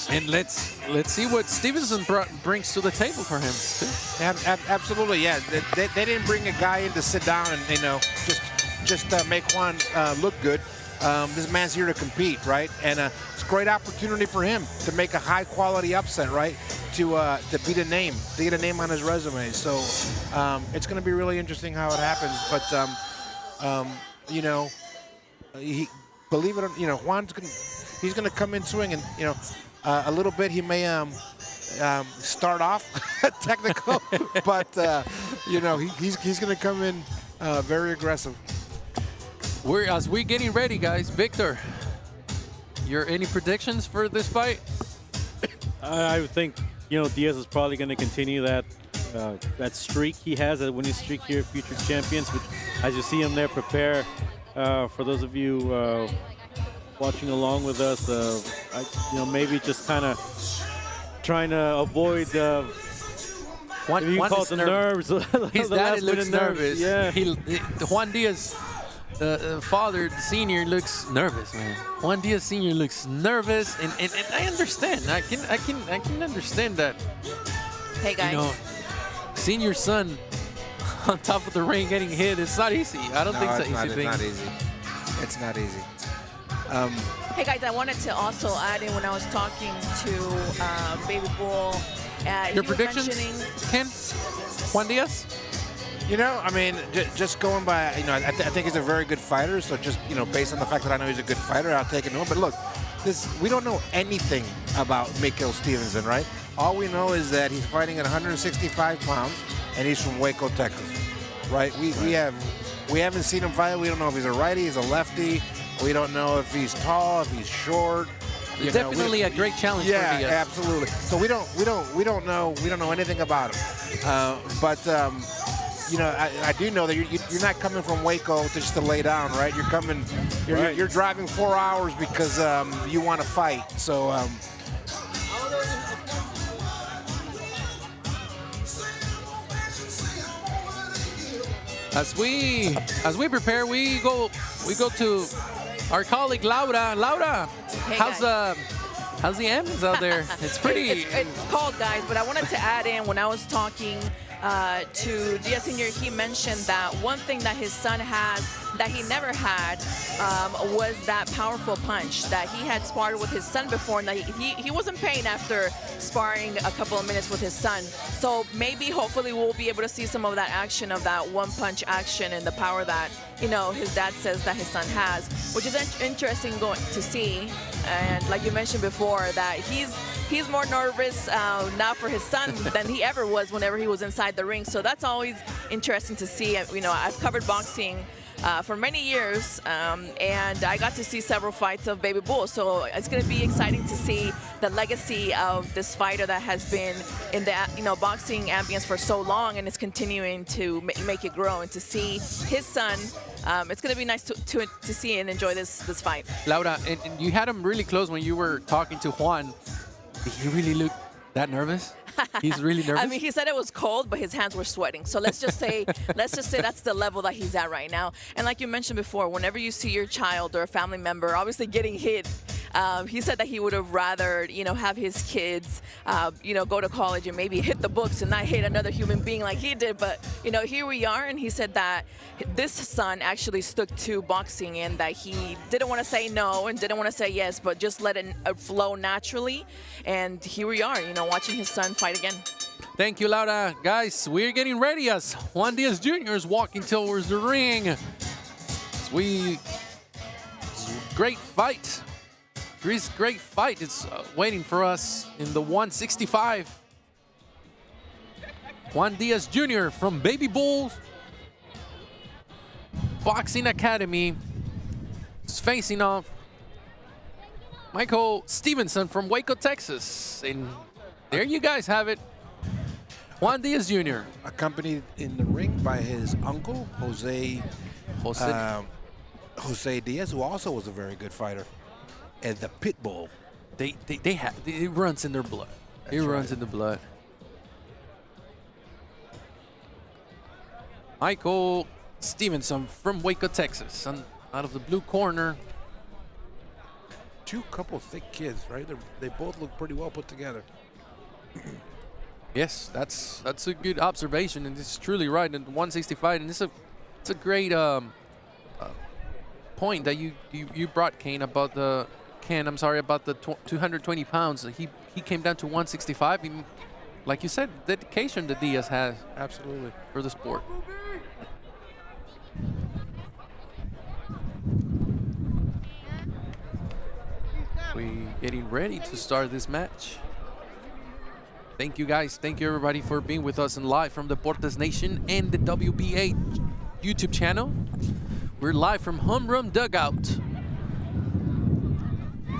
and let's see what Stevenson brings to the table for him too. Absolutely, yeah. They didn't bring a guy in to sit down and just make Juan look good. This man's here to compete, right? And it's a great opportunity for him to make a high-quality upset, right? To beat a name, to get a name on his resume. So it's going to be really interesting how it happens. But he, believe it or Juan's he's going to come in swinging. A little bit. He may start off technical, but he's going to come in very aggressive. As we're getting ready, guys. Victor, any predictions for this fight? I would think Diaz is probably going to continue that streak he has, that winning streak here at Future Champions. Which, as you see him there prepare, for those of you watching along with us, maybe just kind of trying to avoid Juan is the nerves. His dad looks nervous. Yeah. Juan Diaz. The father, the senior, looks nervous, man. Juan Diaz Sr. looks nervous, and I understand. I can understand that. Hey guys, senior son on top of the ring getting hit. It's not easy. I don't think it's an easy thing. It's not easy. It's not easy. Hey guys, I wanted to also add in when I was talking to Baby Bull. Your predictions, Ken? Juan Diaz? Just going by, I think he's a very good fighter. So just, based on the fact that I know he's a good fighter, I'll take it to him. But look, we don't know anything about Mikhail Stevenson, right? All we know is that he's fighting at 165 pounds, and he's from Waco, Texas, right? We haven't seen him fight. We don't know if he's a righty, he's a lefty. We don't know if he's tall, if he's short. You know, Definitely a great challenge for Yeah, Diaz. absolutely. So we don't know anything about him. You know, I do know that you're not coming from Waco just to lay down, right? You're coming, you're driving 4 hours because you want to fight. So. As we prepare, we go to our colleague Laura. Laura, Hey, how's the ambience out there? It's pretty. It's cold, guys, but I wanted to add in, when I was talking to Diaz Sr., he mentioned that one thing that his son has that he never had was that powerful punch, that he had sparred with his son before, and that he was in pain after sparring a couple of minutes with his son. So maybe, hopefully, we'll be able to see some of that action, of that one-punch action and the power that, you know, his dad says that his son has, which is interesting to see. And like you mentioned before, that he's more nervous now for his son than he ever was whenever he was inside the ring. So that's always interesting to see. You know, I've covered boxing for many years, and I got to see several fights of Baby Bull. So it's going to be exciting to see the legacy of this fighter that has been in the, you know, boxing ambience for so long, and is continuing to make it grow. And to see his son, it's going to be nice to see and enjoy this fight. Laura, and you had him really close when you were talking to Juan. Did he really look that nervous? He's really nervous. I mean, he said it was cold, but his hands were sweating. So let's just say that's the level that he's at right now. And like you mentioned before, whenever you see your child or a family member obviously getting hit, he said that he would have rather, you know, have his kids, you know, go to college and maybe hit the books and not hit another human being like he did. But, you know, here we are. And he said that this son actually stuck to boxing, and that he didn't want to say no and didn't want to say yes, but just let it flow naturally. And here we are, you know, watching his son fight again. Thank you, Laura. Guys, we're getting ready as Juan Diaz Jr. is walking towards the ring. Great fight. Great fight. It's waiting for us in the 165. Juan Diaz Jr. from Baby Bulls Boxing Academy is facing off Michael Stevenson from Waco, Texas. And there you guys have it. Juan Diaz Jr. Accompanied in the ring by his uncle, Jose Diaz, who also was a very good fighter, and the Pit Bull. It runs in their blood. It runs in the blood. Michael Stevenson from Waco, Texas, out of the blue corner. Couple thick kids, right? They both look pretty well put together. Yes, that's a good observation, and it's truly right. And 165, and it's a great point that you brought, Kane, about the 220 pounds. He came down to 165. Like you said, dedication that Diaz has. Absolutely. For the sport. We getting ready to start this match. Thank you, guys. Thank you, everybody, for being with us and live from the Cortez Nation and the WBA YouTube channel. We're live from Home Run Dugout.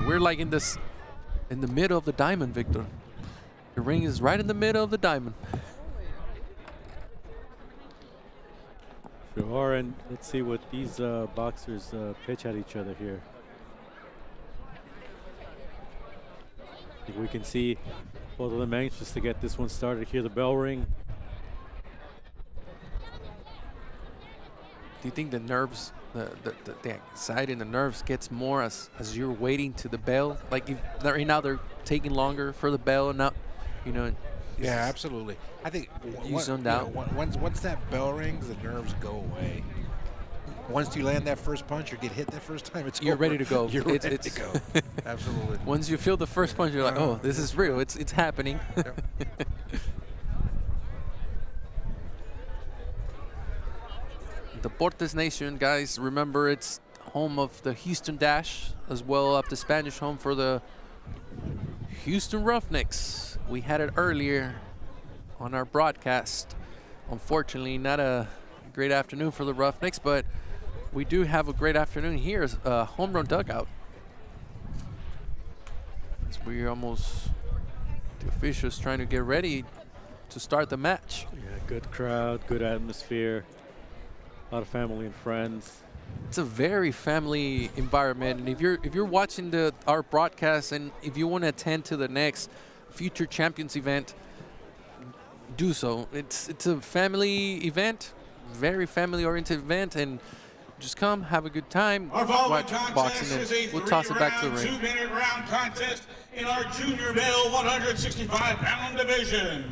We're like in the middle of the diamond, Victor. The ring is right in the middle of the diamond. Sure, and let's see what these boxers pitch at each other here. I think we can see both of them anxious to get this one started. Hear the bell ring. Do you think the nerves, the anxiety and the nerves gets more as you're waiting to the bell? Like right now they're taking longer for the bell, and now, you know. Yeah, absolutely. I think you zoned out. Once that bell rings, the nerves go away. Once you land that first punch or get hit that first time, you're ready to go. You're ready to go. Absolutely. Once you feel the first punch, you're like, oh, this is real. It's happening. Yep. The Cortez Nation, guys, remember it's home of the Houston Dash, as well as the Spanish home for the Houston Roughnecks. We had it earlier on our broadcast. Unfortunately, not a great afternoon for the Roughnecks, but we do have a great afternoon here. Home Run Dugout. As we're almost, the officials trying to get ready to start the match. Yeah, good crowd, good atmosphere, a lot of family and friends. It's a very family environment, and if you're watching our broadcast, and if you want to attend to the next Future Champions event, do so. It's a family event, very family-oriented event, and just come, have a good time, Our following watch contest boxing, is a and we'll toss it back to the ring. 2-minute round contest in our junior male 165-pound division.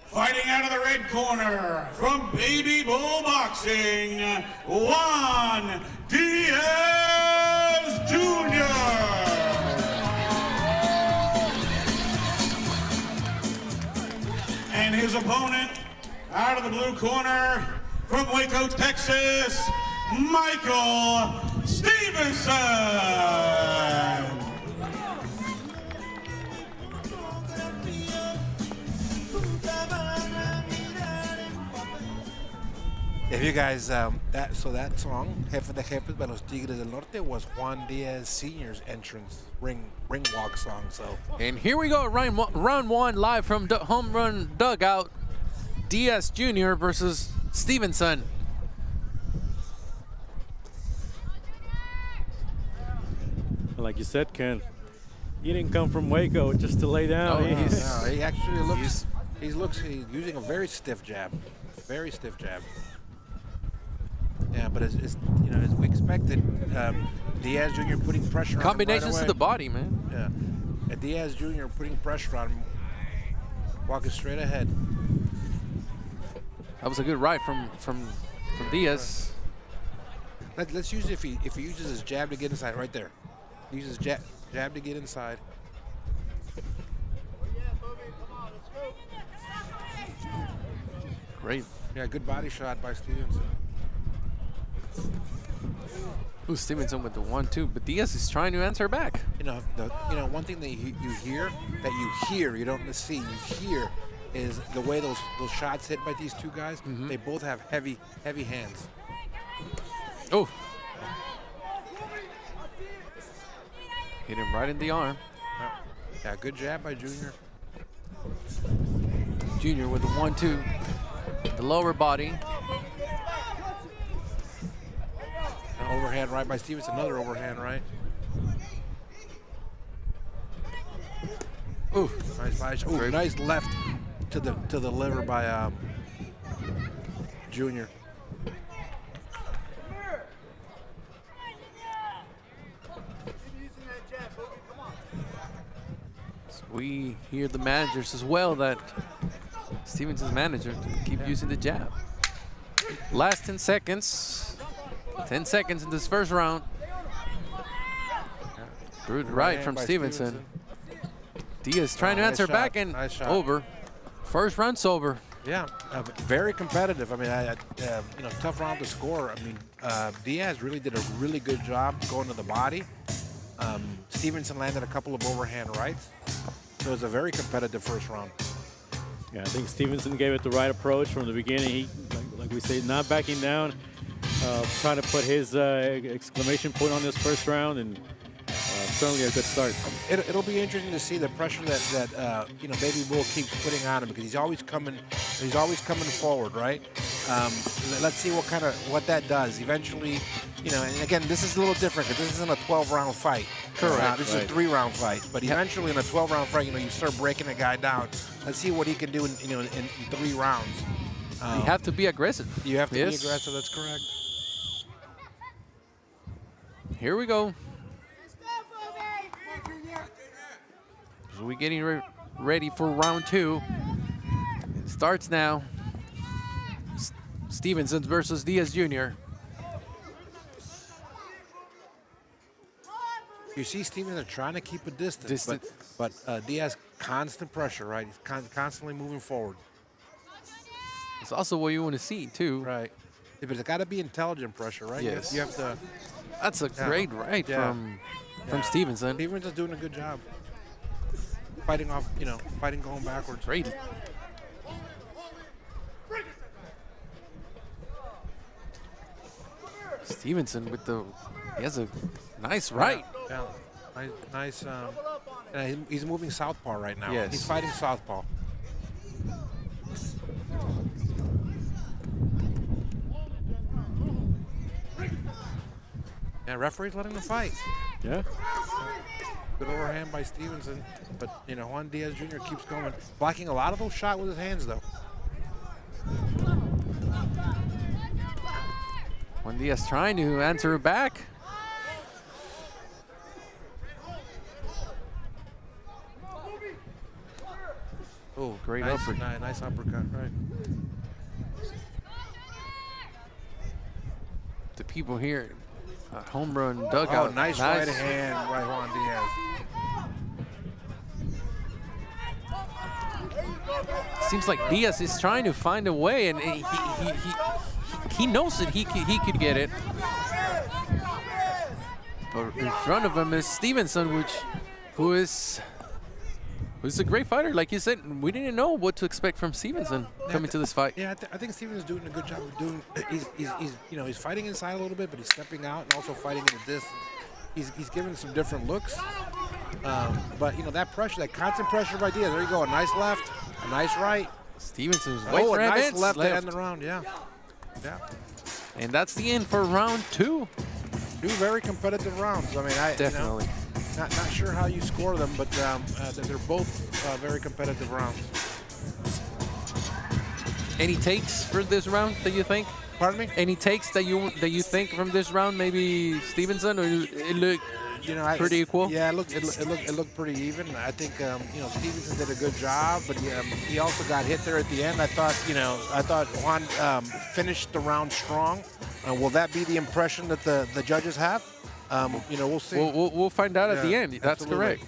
Fighting out of the red corner from Baby Bull Boxing, Juan Diaz Jr. And his opponent out of the blue corner from Waco, Texas, Michael Stevenson. If you guys, that song, Jefe de Jefes by los Tigres del Norte, was Juan Diaz Sr.'s entrance ring walk song. So, And here we go, round one, live from Home Run Dugout. Diaz Jr. versus Stevenson. Like you said, Ken, he didn't come from Waco just to lay down. Oh, he actually looks. He's using a very stiff jab, very stiff jab. Yeah, but as we expected, Diaz Jr. putting pressure on him Combinations right to the body, man. Yeah, and Diaz Jr. putting pressure on him, walking straight ahead. That was a good right from Diaz. Let's use if he uses his jab to get inside right there. He uses jab to get inside. Great. Yeah, good body shot by Stevenson. Ooh, Stevenson with the 1-2, but Diaz is trying to answer back. One thing that you hear, you don't see, you hear, is the way those shots hit by these two guys. They both have heavy hands. Oh. Hit him right in the arm. Yeah, good jab by Junior. Junior with the 1-2. The lower body. An overhand right by Stevenson. Another overhand right. Ooh, nice, nice left to the liver by Junior. So we hear the managers as well that Stevenson's manager to keep using the jab. Last 10 seconds. 10 seconds in this first round. Good right from Stevenson. Diaz trying to answer back and over. First round's over. Yeah, very competitive. I mean, tough round to score. I mean, Diaz really did a really good job going to the body. Stevenson landed a couple of overhand rights. So it was a very competitive first round. Yeah, I think Stevenson gave it the right approach from the beginning. He, like we say, not backing down, trying to put his exclamation point on this first round, and certainly a good start. It'll be interesting to see the pressure that Baby Bull keeps putting on him, because he's always coming forward, right? Let's see what that does eventually. And again, this is a little different because this isn't a 12-round fight. Correct. This is a 3-round fight. But eventually, in a 12-round fight, you start breaking a guy down. Let's see what he can do in 3 rounds. You have to be aggressive. You have to be aggressive. That's correct. Here we go. So we're getting ready for round 2. It starts now. Stevenson versus Diaz Jr. You see Stevenson trying to keep a distance. But Diaz, constant pressure, right? He's constantly moving forward. It's also what you want to see, too. Right. But it's got to be intelligent pressure, right? Yes. You have to. That's a great right from Stevenson. Stevenson's doing a good job. Fighting off, fighting going backwards. Great. Stevenson with the He has a nice right. Yeah. Nice. He's moving southpaw right now. Yes. He's fighting southpaw. Yeah, referee's letting the fight. Yeah. Good overhand by Stevenson, but Juan Diaz Jr. keeps going, blocking a lot of those shots with his hands though. Juan Diaz trying to answer it back. Oh, great uppercut. Nice uppercut, right. The people here, home run dugout. Oh, nice right hand by Juan Diaz. Seems like Diaz is trying to find a way, and he knows that he could get it. But in front of him is Stevenson, who is a great fighter. Like you said, we didn't know what to expect from Stevenson coming to this fight. Yeah, I think Stevenson's doing a good job of doing. He's fighting inside a little bit, but he's stepping out and also fighting at a distance. He's giving some different looks. But that pressure, that constant pressure by Diaz. There you go, a nice left, a nice right. Stevenson's waiting for a nice him. left to end the round. Yeah. And that's the end for round 2. 2 very competitive rounds. I mean, definitely. Not sure how you score them, but they're both very competitive rounds. Any takes for this round that you think? Pardon me? Any takes that you think from this round? Maybe Stevenson, or it looked pretty equal? Yeah, it looked pretty even. I think Stevenson did a good job, but he also got hit there at the end. I thought Juan finished the round strong. Will that be the impression that the judges have? We'll see. We'll find out at the end. That's absolutely correct.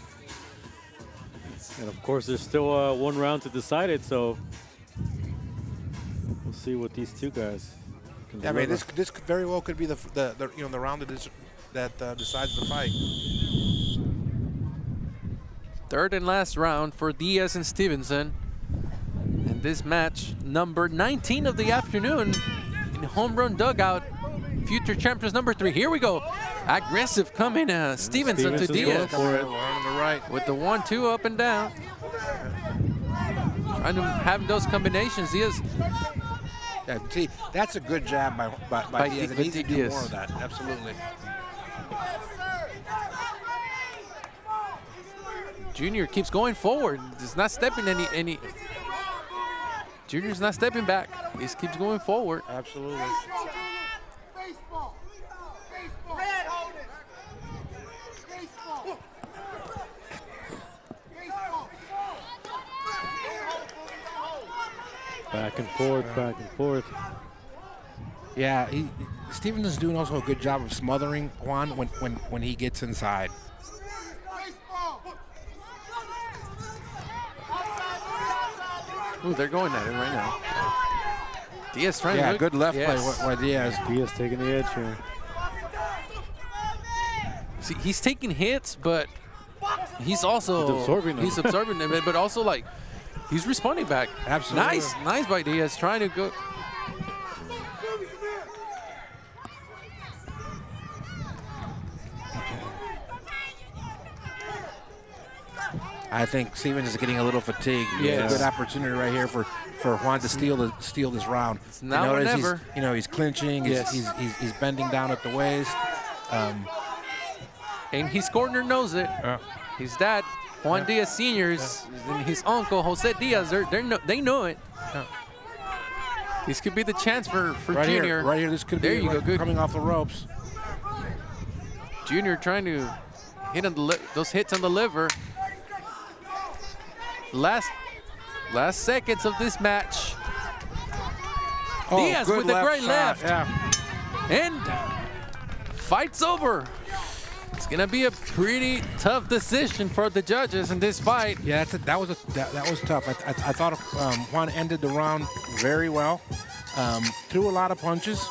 And of course, there's still one round to decide it, so we'll see what these two guys can Yeah, I mean, deliver. this very well could be the round that decides the fight. Third and last round for Diaz and Stevenson. And this match, number 19 of the afternoon, in home run dugout, future champions number 3. Here we go. Aggressive coming, Stevenson to Diaz. For it. On the right. With the 1-2 up and down. Trying to have those combinations. Diaz. Yeah, see, that's a good jab by Diaz. He needs to do more of that. Absolutely. Junior keeps going forward. He's not stepping any. Junior's not stepping back. He just keeps going forward. Absolutely. Back and forth, back and forth. Yeah, Stevenson's doing also a good job of smothering Juan when he gets inside. Ooh, they're going at it right now. Diaz trying to Yeah, look. good left Yes. play by Diaz. Diaz taking the edge here. See, he's taking hits, but he's also He's absorbing them. them, but also like he's responding back. Absolutely. Nice by Diaz, trying to go. I think Stevens is getting a little fatigued. Yes. It's a good opportunity right here for Juan to steal this round. now or never. He's clinching. Yes. He's bending down at the waist. And his corner knows it. His dad, Juan Diaz Sr., and his uncle, Jose Diaz, they know it. This could be the chance for Right Junior. here, right here. This could There be you go, good. coming off the ropes. Junior trying to hit on those hits on the liver. Last seconds of this match. Diaz good with a great shot. left. Yeah. And fight's over. It's gonna be a pretty tough decision for the judges in this fight. Yeah, that was tough. I thought Juan ended the round very well. Threw a lot of punches.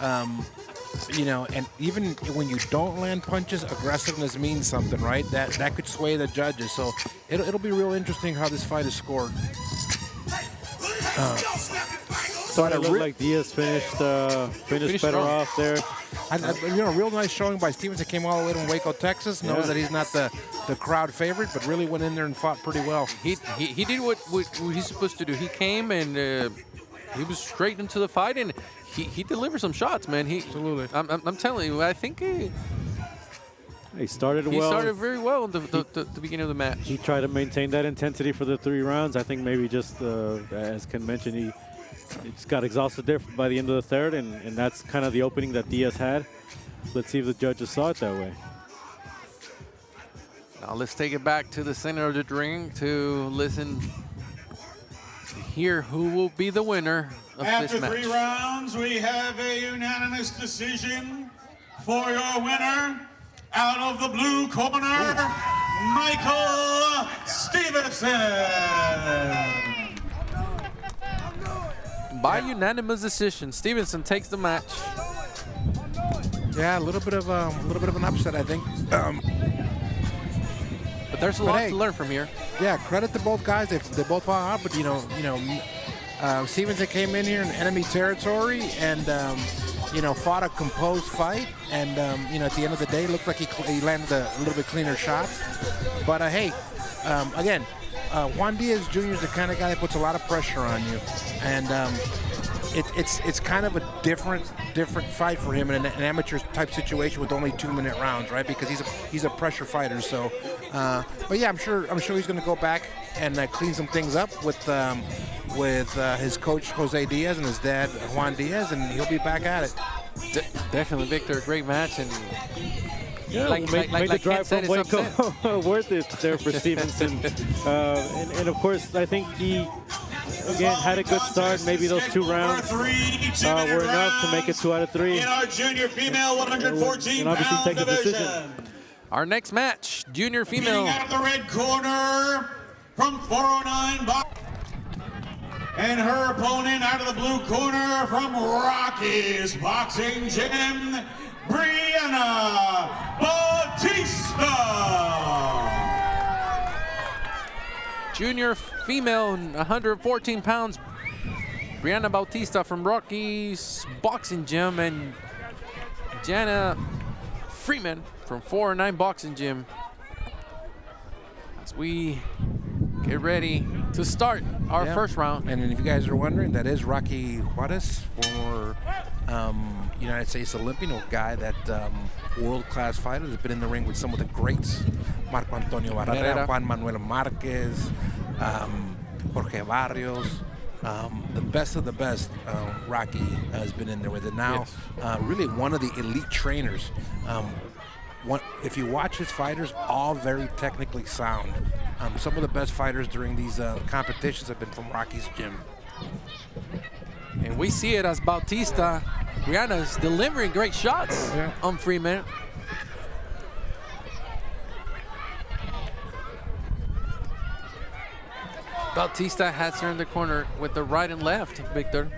And even when you don't land punches, aggressiveness means something, right? That could sway the judges. So it'll be real interesting how this fight is scored. started to look like Diaz finished better strong. off there. Real nice showing by Stevenson. Came all the way from Waco, Texas. Knows that he's not the crowd favorite, but really went in there and fought pretty well. He did what he's supposed to do. He came and he was straight into the fight, and he delivered some shots, man. Absolutely. I'm telling you, I think He started well. he started very well in the beginning of the match. He tried to maintain that intensity for the 3 rounds. I think maybe just, as Ken mentioned, he just got exhausted there by the end of the third, and that's kind of the opening that Diaz had. Let's see if the judges saw it that way. Now let's take it back to the center of the ring to listen, to hear who will be the winner of After this match. 3 rounds, we have a unanimous decision for your winner. Out of the blue corner, Michael Stevenson. By unanimous decision, Stevenson takes the match. Yeah, a little bit of an upset, I think. But there's a lot to learn from here. Yeah, credit to both guys. They both fought out, but Stevenson came in here in enemy territory and fought a composed fight. And at the end of the day, looked like he landed a little bit cleaner shots. But hey, again, Juan Diaz Jr. is the kind of guy that puts a lot of pressure on you, and it's kind of a different fight for him in an amateur type situation with only 2-minute rounds, right? Because he's a pressure fighter. So, but yeah, I'm sure he's going to go back and clean some things up with his coach Jose Diaz and his dad Juan Diaz, and he'll be back at it. Definitely, Victor, a great match, and yeah, make the drive from Waco worth it there for Stevenson. And of course, I think he again had a good start. Maybe those 2 rounds were enough to make it 2 out of 3. In our junior female 114 and obviously take pound the division. decision. Our next match, junior female. Meeting out of the red corner from 409 box. And her opponent out of the blue corner from Rocky's Boxing Gym, Brianna Bautista. Junior female, 114 pounds. Brianna Bautista from Rocky's Boxing Gym, and Jana Freeman from 409 Boxing Gym. As we get ready to start our first round. And if you guys are wondering, that is Rocky Juarez, former United States Olympian, a guy that world-class fighter has been in the ring with some of the greats, Marco Antonio Barrera, Juan Manuel Marquez, Jorge Barrios. The best of the best, Rocky has been in there with it. Now, really one of the elite trainers. If you watch his fighters, all very technically sound. Some of the best fighters during these competitions have been from Rocky's gym. And we see it as Bautista. Brianna's delivering great shots on Freeman. Bautista has her in the corner with the right and left, Victor.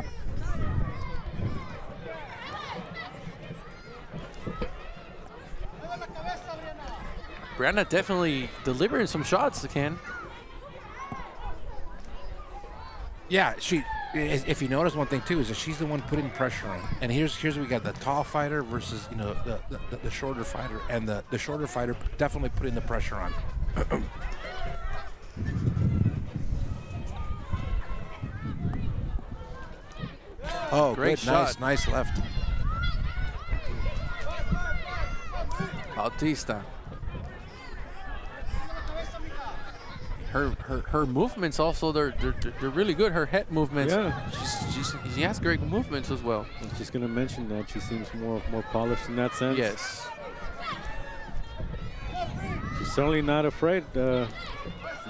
Brianna definitely delivering some shots, Ken. Yeah, if you notice one thing too, is that she's the one putting pressure on. And here's we got the tall fighter versus the shorter fighter, and the shorter fighter definitely putting the pressure on. Oh, great shot. Nice left. Bautista. Her movements also, they're really good. Her head movements. Yeah. She has great movements as well. I was just going to mention that she seems more polished in that sense. Yes. She's certainly not afraid to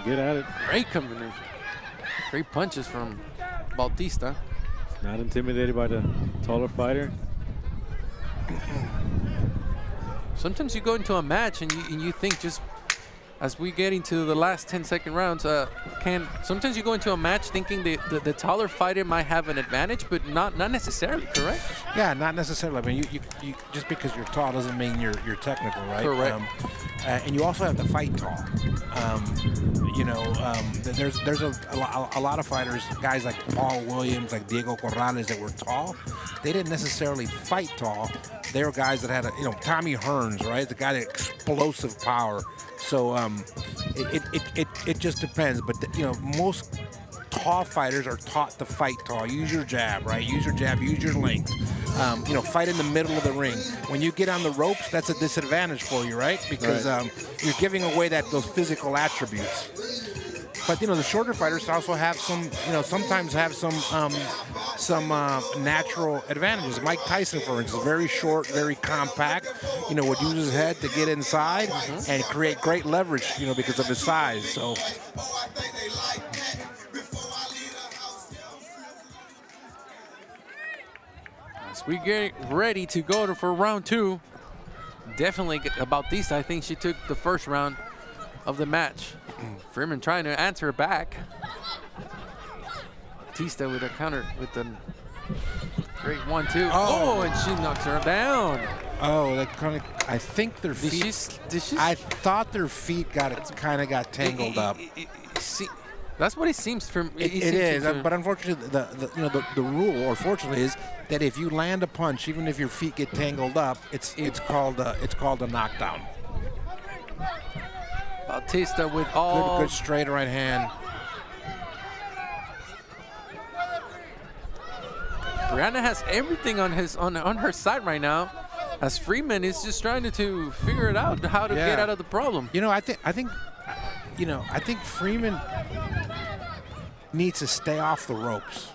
get at it. Great combination. Great punches from Bautista. Not intimidated by the taller fighter. Sometimes you go into a match and you think, just as we get into the last 10-second rounds, sometimes you go into a match thinking the taller fighter might have an advantage, but not necessarily, correct? Yeah, not necessarily. I mean, you just because you're tall doesn't mean you're technical, right? Correct. and you also have to fight tall. There's a lot of fighters, guys like Paul Williams, like Diego Corrales, that were tall. They didn't necessarily fight tall. They were guys that had Tommy Hearns, right? The guy that explosive power. So it just depends. But most tall fighters are taught to fight tall. Use your jab, right? Use your jab. Use your length. Fight in the middle of the ring. When you get on the ropes, that's a disadvantage for you, right? Because you're giving away those physical attributes. But the shorter fighters also have sometimes have some natural advantages. Mike Tyson, for instance, very short, very compact. Would use his head to get inside and create great leverage. Because of his size. So. As we get ready to go for round 2, definitely Bautista. I think she took the first round of the match. Freeman trying to answer back. Bautista with a counter with the great 1-2. Oh, and she knocks her down. Oh, that kind of. I think their feet. I thought their feet kind of got tangled up. That's what it seems from. It is, but unfortunately, the rule, or fortunately, is that if you land a punch, even if your feet get tangled up, it's called a knockdown. Bautista with all good straight right hand. Brianna has everything on her side right now, as Freeman is just trying to figure it out how to get out of the problem. I think Freeman needs to stay off the ropes.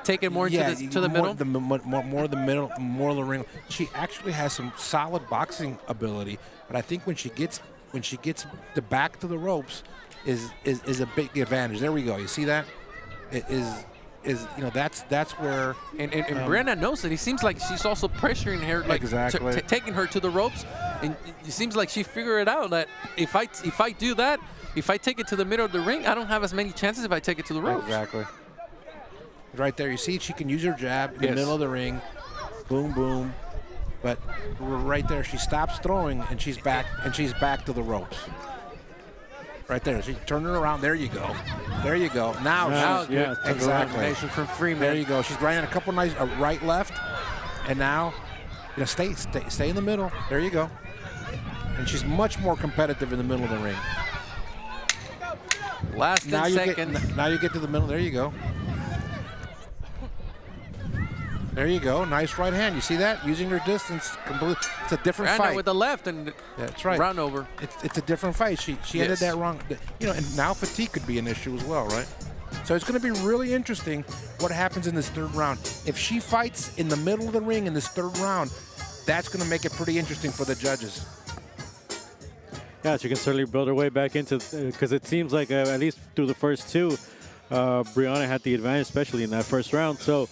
Take it more to the middle? More the middle, more of the ring. She actually has some solid boxing ability, but I think when she gets the back to the ropes is a big advantage. There we go. You see that? It is that's where and Brianna knows it. It seems like she's also pressuring her, like exactly taking her to the ropes, and it seems like she figured it out that if I do that, if I take it to the middle of the ring, I don't have as many chances if I take it to the ropes. Exactly. Right there, you see she can use her jab in the middle of the ring, boom, boom, but right there she stops throwing and she's back to the ropes. Right there, she turned her around. There you go. There you go. Now exactly. From Freeman. There you go. She's grinding a couple nice right, left, and now stay in the middle. There you go. And she's much more competitive in the middle of the ring. Last and second. Now you get to the middle. There you go. There you go. Nice right hand. You see that? Using her distance. It's a different fight. With the left and that's right. Round over. It's a different fight. She ended that wrong. And now fatigue could be an issue as well, right? So it's going to be really interesting what happens in this third round. If she fights in the middle of the ring in this third round, that's going to make it pretty interesting for the judges. Yeah, she can certainly build her way back into, because it seems like at least through the first two, Brianna had the advantage, especially in that first round. So,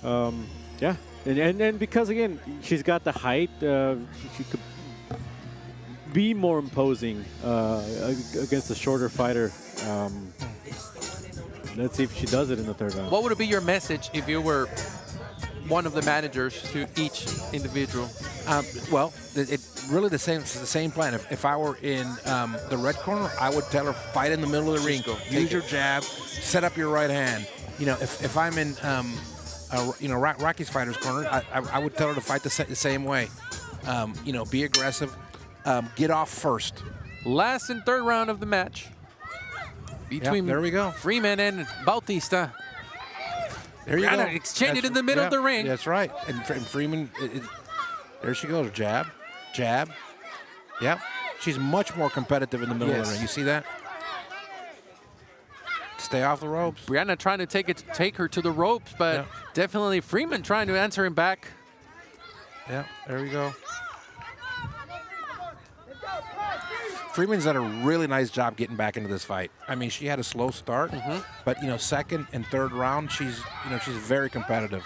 yeah. And because, again, she's got the height, she could be more imposing against a shorter fighter. Let's see if she does it in the third round. What would be your message if you were one of the managers to each individual? Well, it's really the same plan. If I were in the red corner, I would tell her, fight in the middle of the ring. Use your jab, set up your right hand. If I'm in Rocky's fighter's corner, I would tell her to fight the same way. Be aggressive, get off first. Last and third round of the match between there we go. Freeman and Bautista. There you go. Exchange it in the middle of the ring. That's right. And Freeman, there she goes. Jab, jab. Yep. She's much more competitive in the middle of the ring. You see that? Stay off the ropes. Brianna trying to take her to the ropes, but definitely Freeman trying to answer him back. Yeah, there we go. Freeman's done a really nice job getting back into this fight. I mean, she had a slow start, but second and third round, she's very competitive.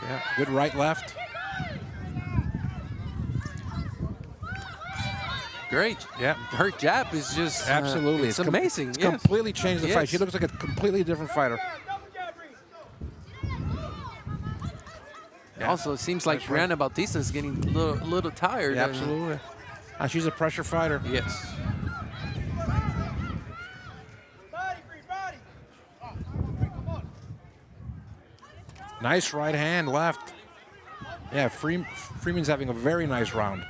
Yeah, good right, left. Great. Yeah. Her jab is just absolutely. It's amazing. It's completely changed the fight. She looks like a completely different fighter. Yeah. Also, it seems like Brianna Bautista is getting a little tired. Yeah, absolutely. She's a pressure fighter. Yes. Nice right hand left. Yeah, Freeman's having a very nice round.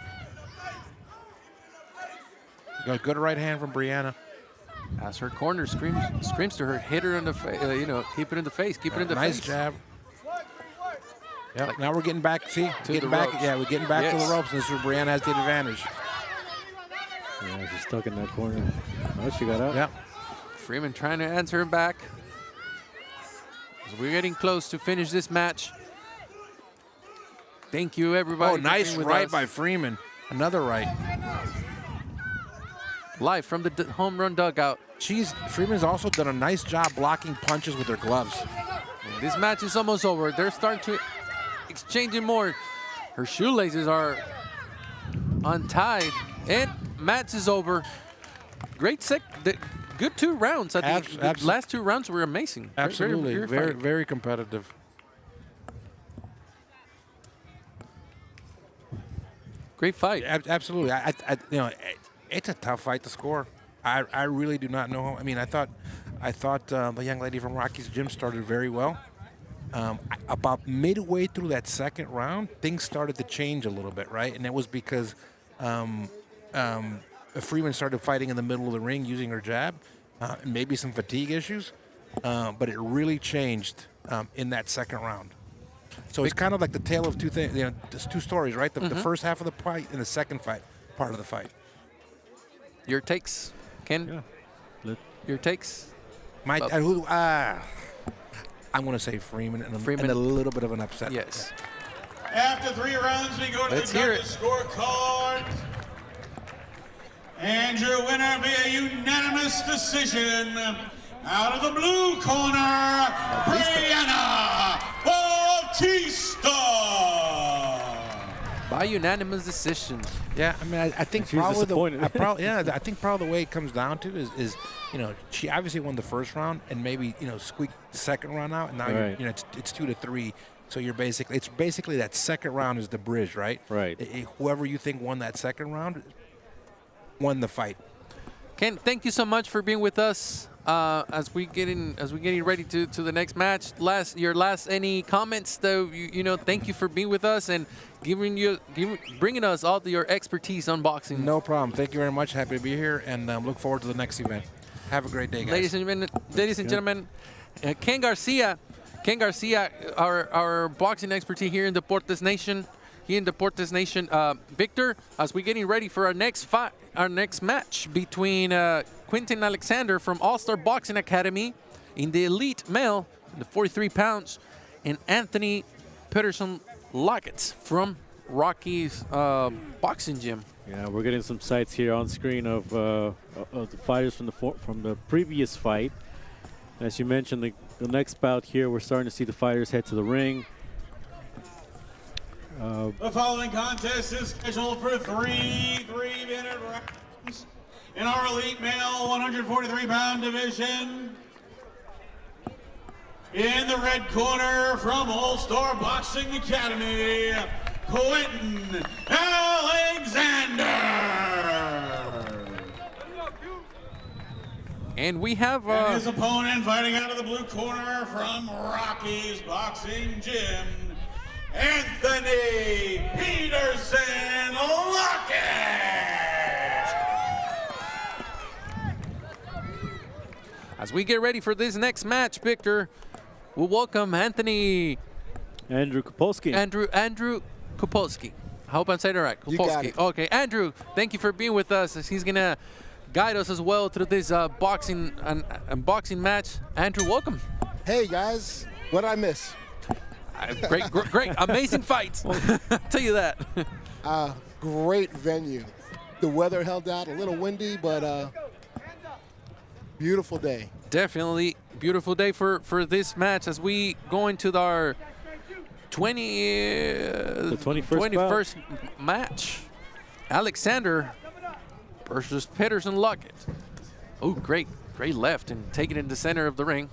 Got good right hand from Brianna. As her corner screams to her, hit her in the face, keep it in the face, keep it in the Nice face. jab. Yep, now we're getting back, getting back. ropes. Yeah, we're getting back to the ropes. This is where Brianna has the advantage. Yeah, she's stuck in that corner. Oh, she got out. Yep. Freeman trying to answer him back. As we're getting close to finish this match. Thank you, everybody. Oh, nice for being with right us. by Freeman. Another right. Live from the home run dugout. Freeman's also done a nice job blocking punches with her gloves. And this match is almost over. They're starting to exchanging more. Her shoelaces are untied, and match is over. Good 2 rounds. I think the last 2 rounds were amazing. Absolutely, very competitive. Great fight. Absolutely. It's a tough fight to score. I really do not know. I mean, I thought the young lady from Rocky's gym started very well. About midway through that second round, things started to change a little bit, right? And it was because Freeman started fighting in the middle of the ring using her jab, maybe some fatigue issues, but it really changed in that second round. So it's kind of like the tale of two things. There's 2 stories, right? The first half of the fight and the second part of the fight. Your takes, Ken? Yeah. Your takes? I'm going to say Freeman and a little bit of an upset. Yes. After 3 rounds, we go to Let's the hear judges' scorecard. And your winner via unanimous decision, out of the blue corner, Brianna Bautista. By unanimous decision. Yeah, I mean, I think She's probably disappointed. I think probably the way it comes down to is she obviously won the first round and maybe squeaked the second round out, and now Right. it's 2-3. So it's basically that second round is the bridge, right? Right. Whoever you think won that second round won the fight. Ken, thank you so much for being with us as we getting ready to the next match. Your last any comments though? Thank you for being with us and bringing us all your expertise on boxing. No problem. Thank you very much. Happy to be here, and look forward to the next event. Have a great day, guys. Ladies and gentlemen, Ken Garcia, our boxing expertise here in the Deportes Nation. Victor, as we're getting ready for our next match between Quentin Alexander from All-Star Boxing Academy in the elite male, the 43 pounds, and Anthony Peterson Lockett from Rocky's boxing gym. Yeah, we're getting some sights here on screen of the fighters from the previous fight. As you mentioned, the next bout here, we're starting to see the fighters head to the ring. The following contest is scheduled for 3 3-minute rounds in our elite male 143-pound division. In the red corner from All-Star Boxing Academy, Quentin Alexander. And we have And his opponent fighting out of the blue corner from Rocky's Boxing Gym, Anthony Peterson Lockett. As we get ready for this next match, Victor, we'll welcome Andrew Kupolski. Andrew Kupolski. I hope I'm saying it right. You got Kupolski. it. Okay, Andrew, thank you for being with us. As he's gonna guide us as well through this boxing match. Andrew, welcome. Hey guys, what did I miss? Great, amazing fights. I'll tell you that. Great venue. The weather held out, a little windy, but beautiful day. Definitely beautiful day for this match as we go into our 21st match. Alexander versus Peterson Lockett. Oh, great left and take it in the center of the ring.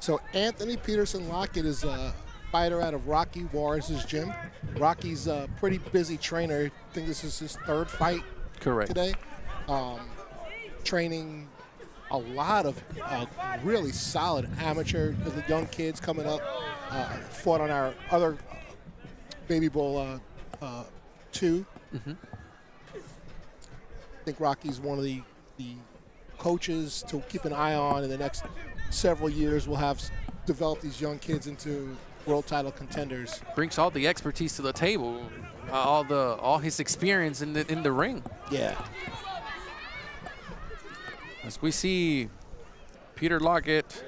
So Anthony Peterson Lockett is a fighter out of Rocky Juarez's gym. Rocky's a pretty busy trainer. I think this is his 3rd fight today. Training a lot of really solid amateur young kids coming up. Fought on our other Baby Bowl 2. I think Rocky's one of the coaches to keep an eye on in the next several years. We'll have developed these young kids into world title contenders. Brings all the expertise to the table, all his experience in the ring. Yeah. As we see Peter Lockett.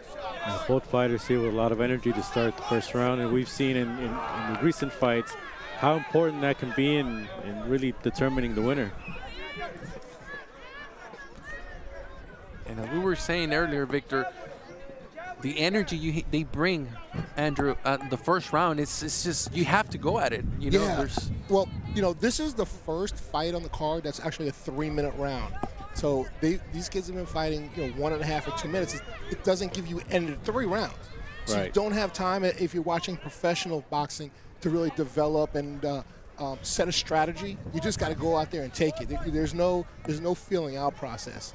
Both fighters here with a lot of energy to start the first round, and we've seen in the recent fights how important that can be in really determining the winner. And as we were saying earlier, Victor, the energy they bring, Andrew, the first round, it's just, you have to go at it. You know, yeah. Well, you know, this is the first fight on the card that's actually a 3-minute round. So these kids have been fighting, 1.5 or 2 minutes. It doesn't give you end of 3 rounds. So right. You don't have time, if you're watching professional boxing, to really develop and set a strategy. You just got to go out there and take it. There's no feeling out process.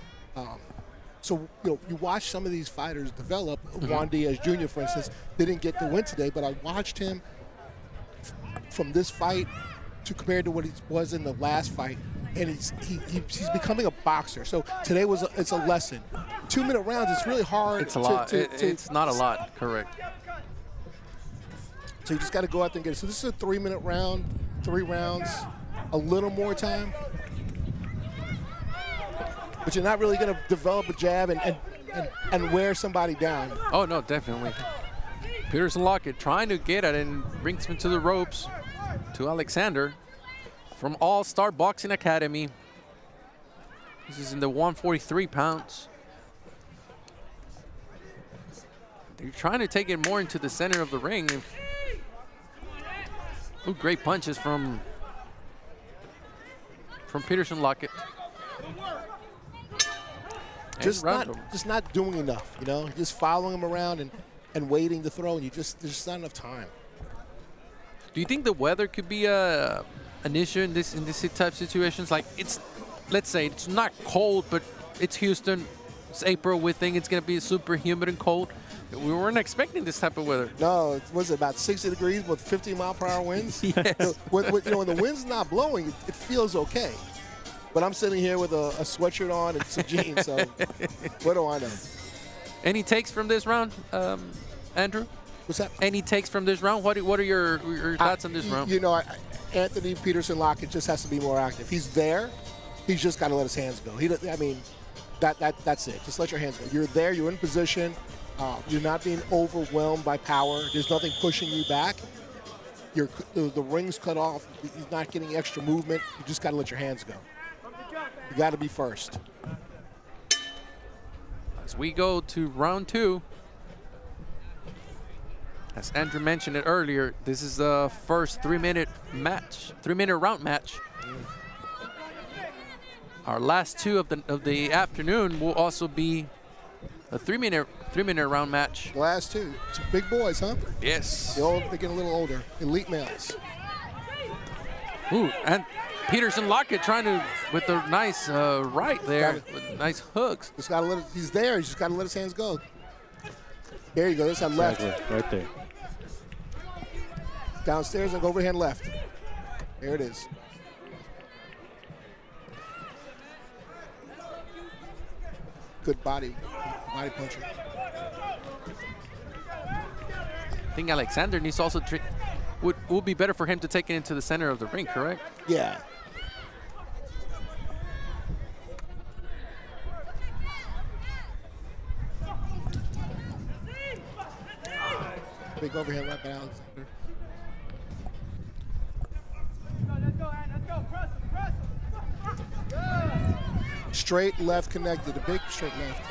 So you watch some of these fighters develop. Juan Diaz Jr., for instance, didn't get the win today, but I watched him from this fight to compared to what he was in the last fight. And he's becoming a boxer. So today it's a lesson. 2-minute rounds, it's really hard. It's a lot. It's not a lot, correct. So you just got to go out there and get it. So this is a 3-minute round, 3 rounds, a little more time. But you're not really going to develop a jab and wear somebody down. Oh, no, definitely. Peterson Lockett trying to get it and brings him to the ropes to Alexander from All-Star Boxing Academy. This is in the 143 pounds. They're trying to take it more into the center of the ring. Ooh, great punches from Peterson Lockett. Just not doing enough, just following him around and waiting to throw, and there's just not enough time. Do you think the weather could be an issue in this type of situations? Like, let's say it's not cold, but it's Houston. It's April. We think it's going to be super humid and cold. We weren't expecting this type of weather. No, it was about 60 degrees with 50-mile-per-hour winds. Yes. When the wind's not blowing, it feels okay. But I'm sitting here with a sweatshirt on and some jeans, so what do I know? Any takes from this round, Andrew? What's that? Any takes from this round? What are your thoughts on this round? Anthony Peterson Lockett just has to be more active. He's there. He's just got to let his hands go. That's it. Just let your hands go. You're there. You're in position. You're not being overwhelmed by power. There's nothing pushing you back. The ring's cut off. You're not getting extra movement. You just got to let your hands go. You got to be first. As we go to round 2, as Andrew mentioned it earlier, this is the first 3-minute round match. Our last 2 of the afternoon will also be a 3-minute round match. The last 2, some big boys, huh? Yes. They're getting a little older, elite males. Ooh, and Peterson Lockett trying to, with the nice right there, with nice hooks. Just got to let it, he's there. He's just got to let his hands go. There you go. There's that left. Right there. Downstairs and go overhand left. There it is. Good body puncher. I think Alexander needs to also would be better for him to take it into the center of the ring, correct? Yeah. Big overhand right by Alexander. Straight left connected, a big straight left.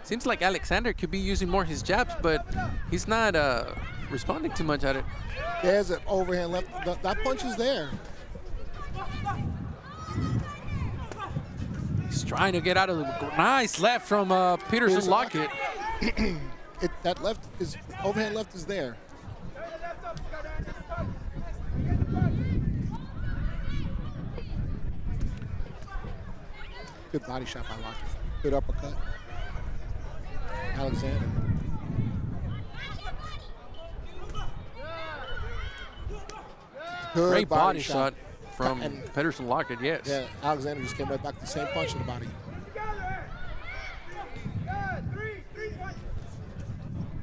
Seems like Alexander could be using more his jabs, but he's not responding too much at it. There's an overhand left. That punch is there. He's trying to get out of the nice left from Peterson Lockett. That left is overhand left is there. Good body shot by Lockett. Good uppercut. Alexander. Good Great body shot from Peterson Lockett, yes. Yeah, Alexander just came right back to the same punch in the body.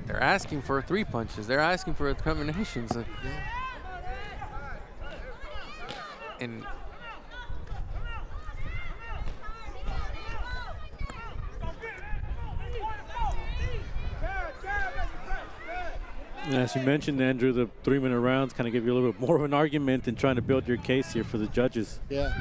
They're asking for 3 punches. They're asking for combinations. And as you mentioned, Andrew, the 3-minute rounds kind of give you a little bit more of an argument in trying to build your case here for the judges. Yeah.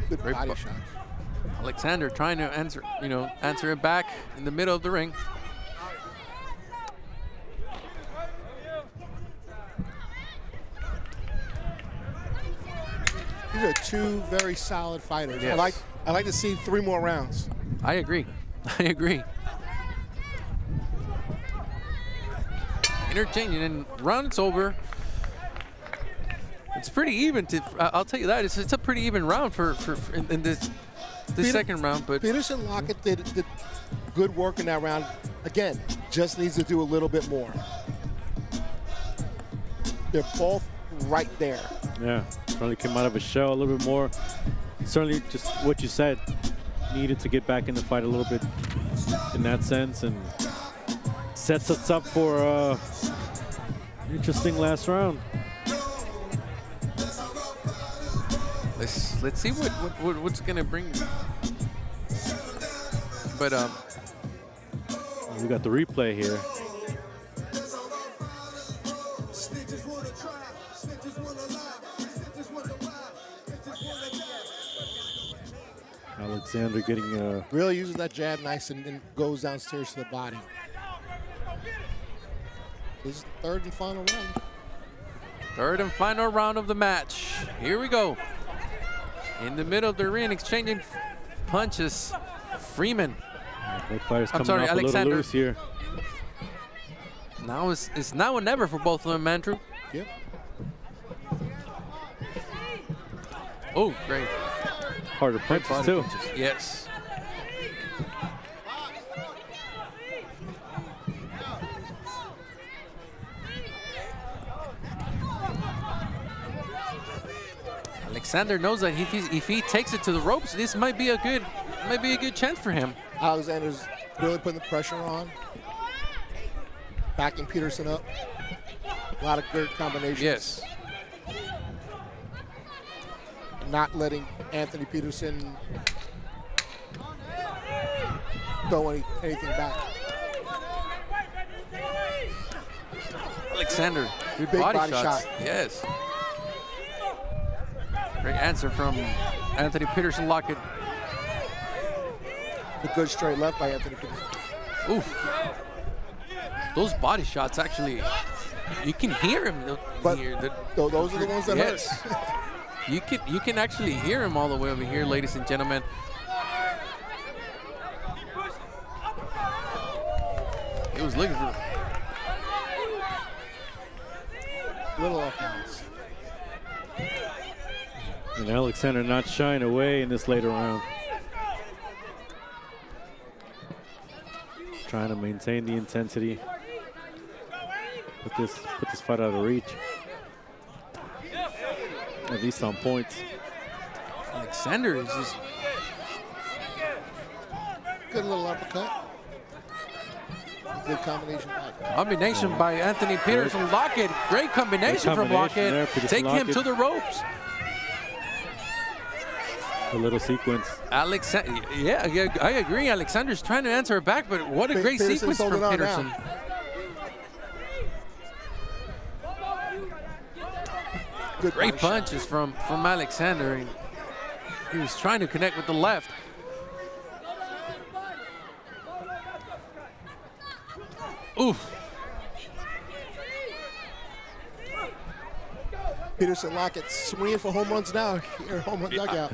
Good body shot. Alexander trying to answer it back in the middle of the ring. These are 2 very solid fighters. Yes. I like to see 3 more rounds. I agree. I agree. Interchanging, and round's over. It's pretty even. I'll tell you that. It's a pretty even round in this second round. But Peterson Lockett did good work in that round. Again, just needs to do a little bit more. They're both right there. Yeah, probably came out of his shell a little bit more. Certainly, just what you said, needed to get back in the fight a little bit in that sense, and sets us up for an interesting last round. Let's see what's gonna bring. But we got the replay here. Alexander getting really uses that jab nice and goes downstairs to the body. This is the 3rd and final round. 3rd and final round of the match. Here we go. In the middle of the ring, exchanging punches. Freeman. Both fighters coming sorry, off Alexander. a little loose here. Now it's now or never for both of them, Andrew. Yep. Oh, great. Harder punches too. Yes. Alexander knows that if he takes it to the ropes, this might be a good chance for him. Alexander's really putting the pressure on, backing Peterson up. A lot of good combinations. Yes. Not letting Anthony Peterson throw anything back. Alexander, good Big body body shots. shot. Yes. Great answer from Anthony Peterson Lockett. A good straight left by Anthony Peterson. Oof. Those body shots actually, you can hear him. But those are the ones that yes. hurt. You can actually hear him all the way over here, ladies and gentlemen. He was looking for Little off balance. And Alexander not shying away in this later round. Trying to maintain the intensity. Put this fight out of reach. At least on points. Alexander is just Good little uppercut. Good combination. combination by Anthony Peterson Lockett. Great combination from Lockett. there, Take Lockett. him to the ropes. A little sequence. Yeah, I agree. Alexander's trying to answer it back, but what a great Peterson's sequence holding from on Peterson. now. Good Great body shot. punches from Alexander. And he was trying to connect with the left. Oof. Peterson Lockett swinging for home runs now here at Home Run Dugout.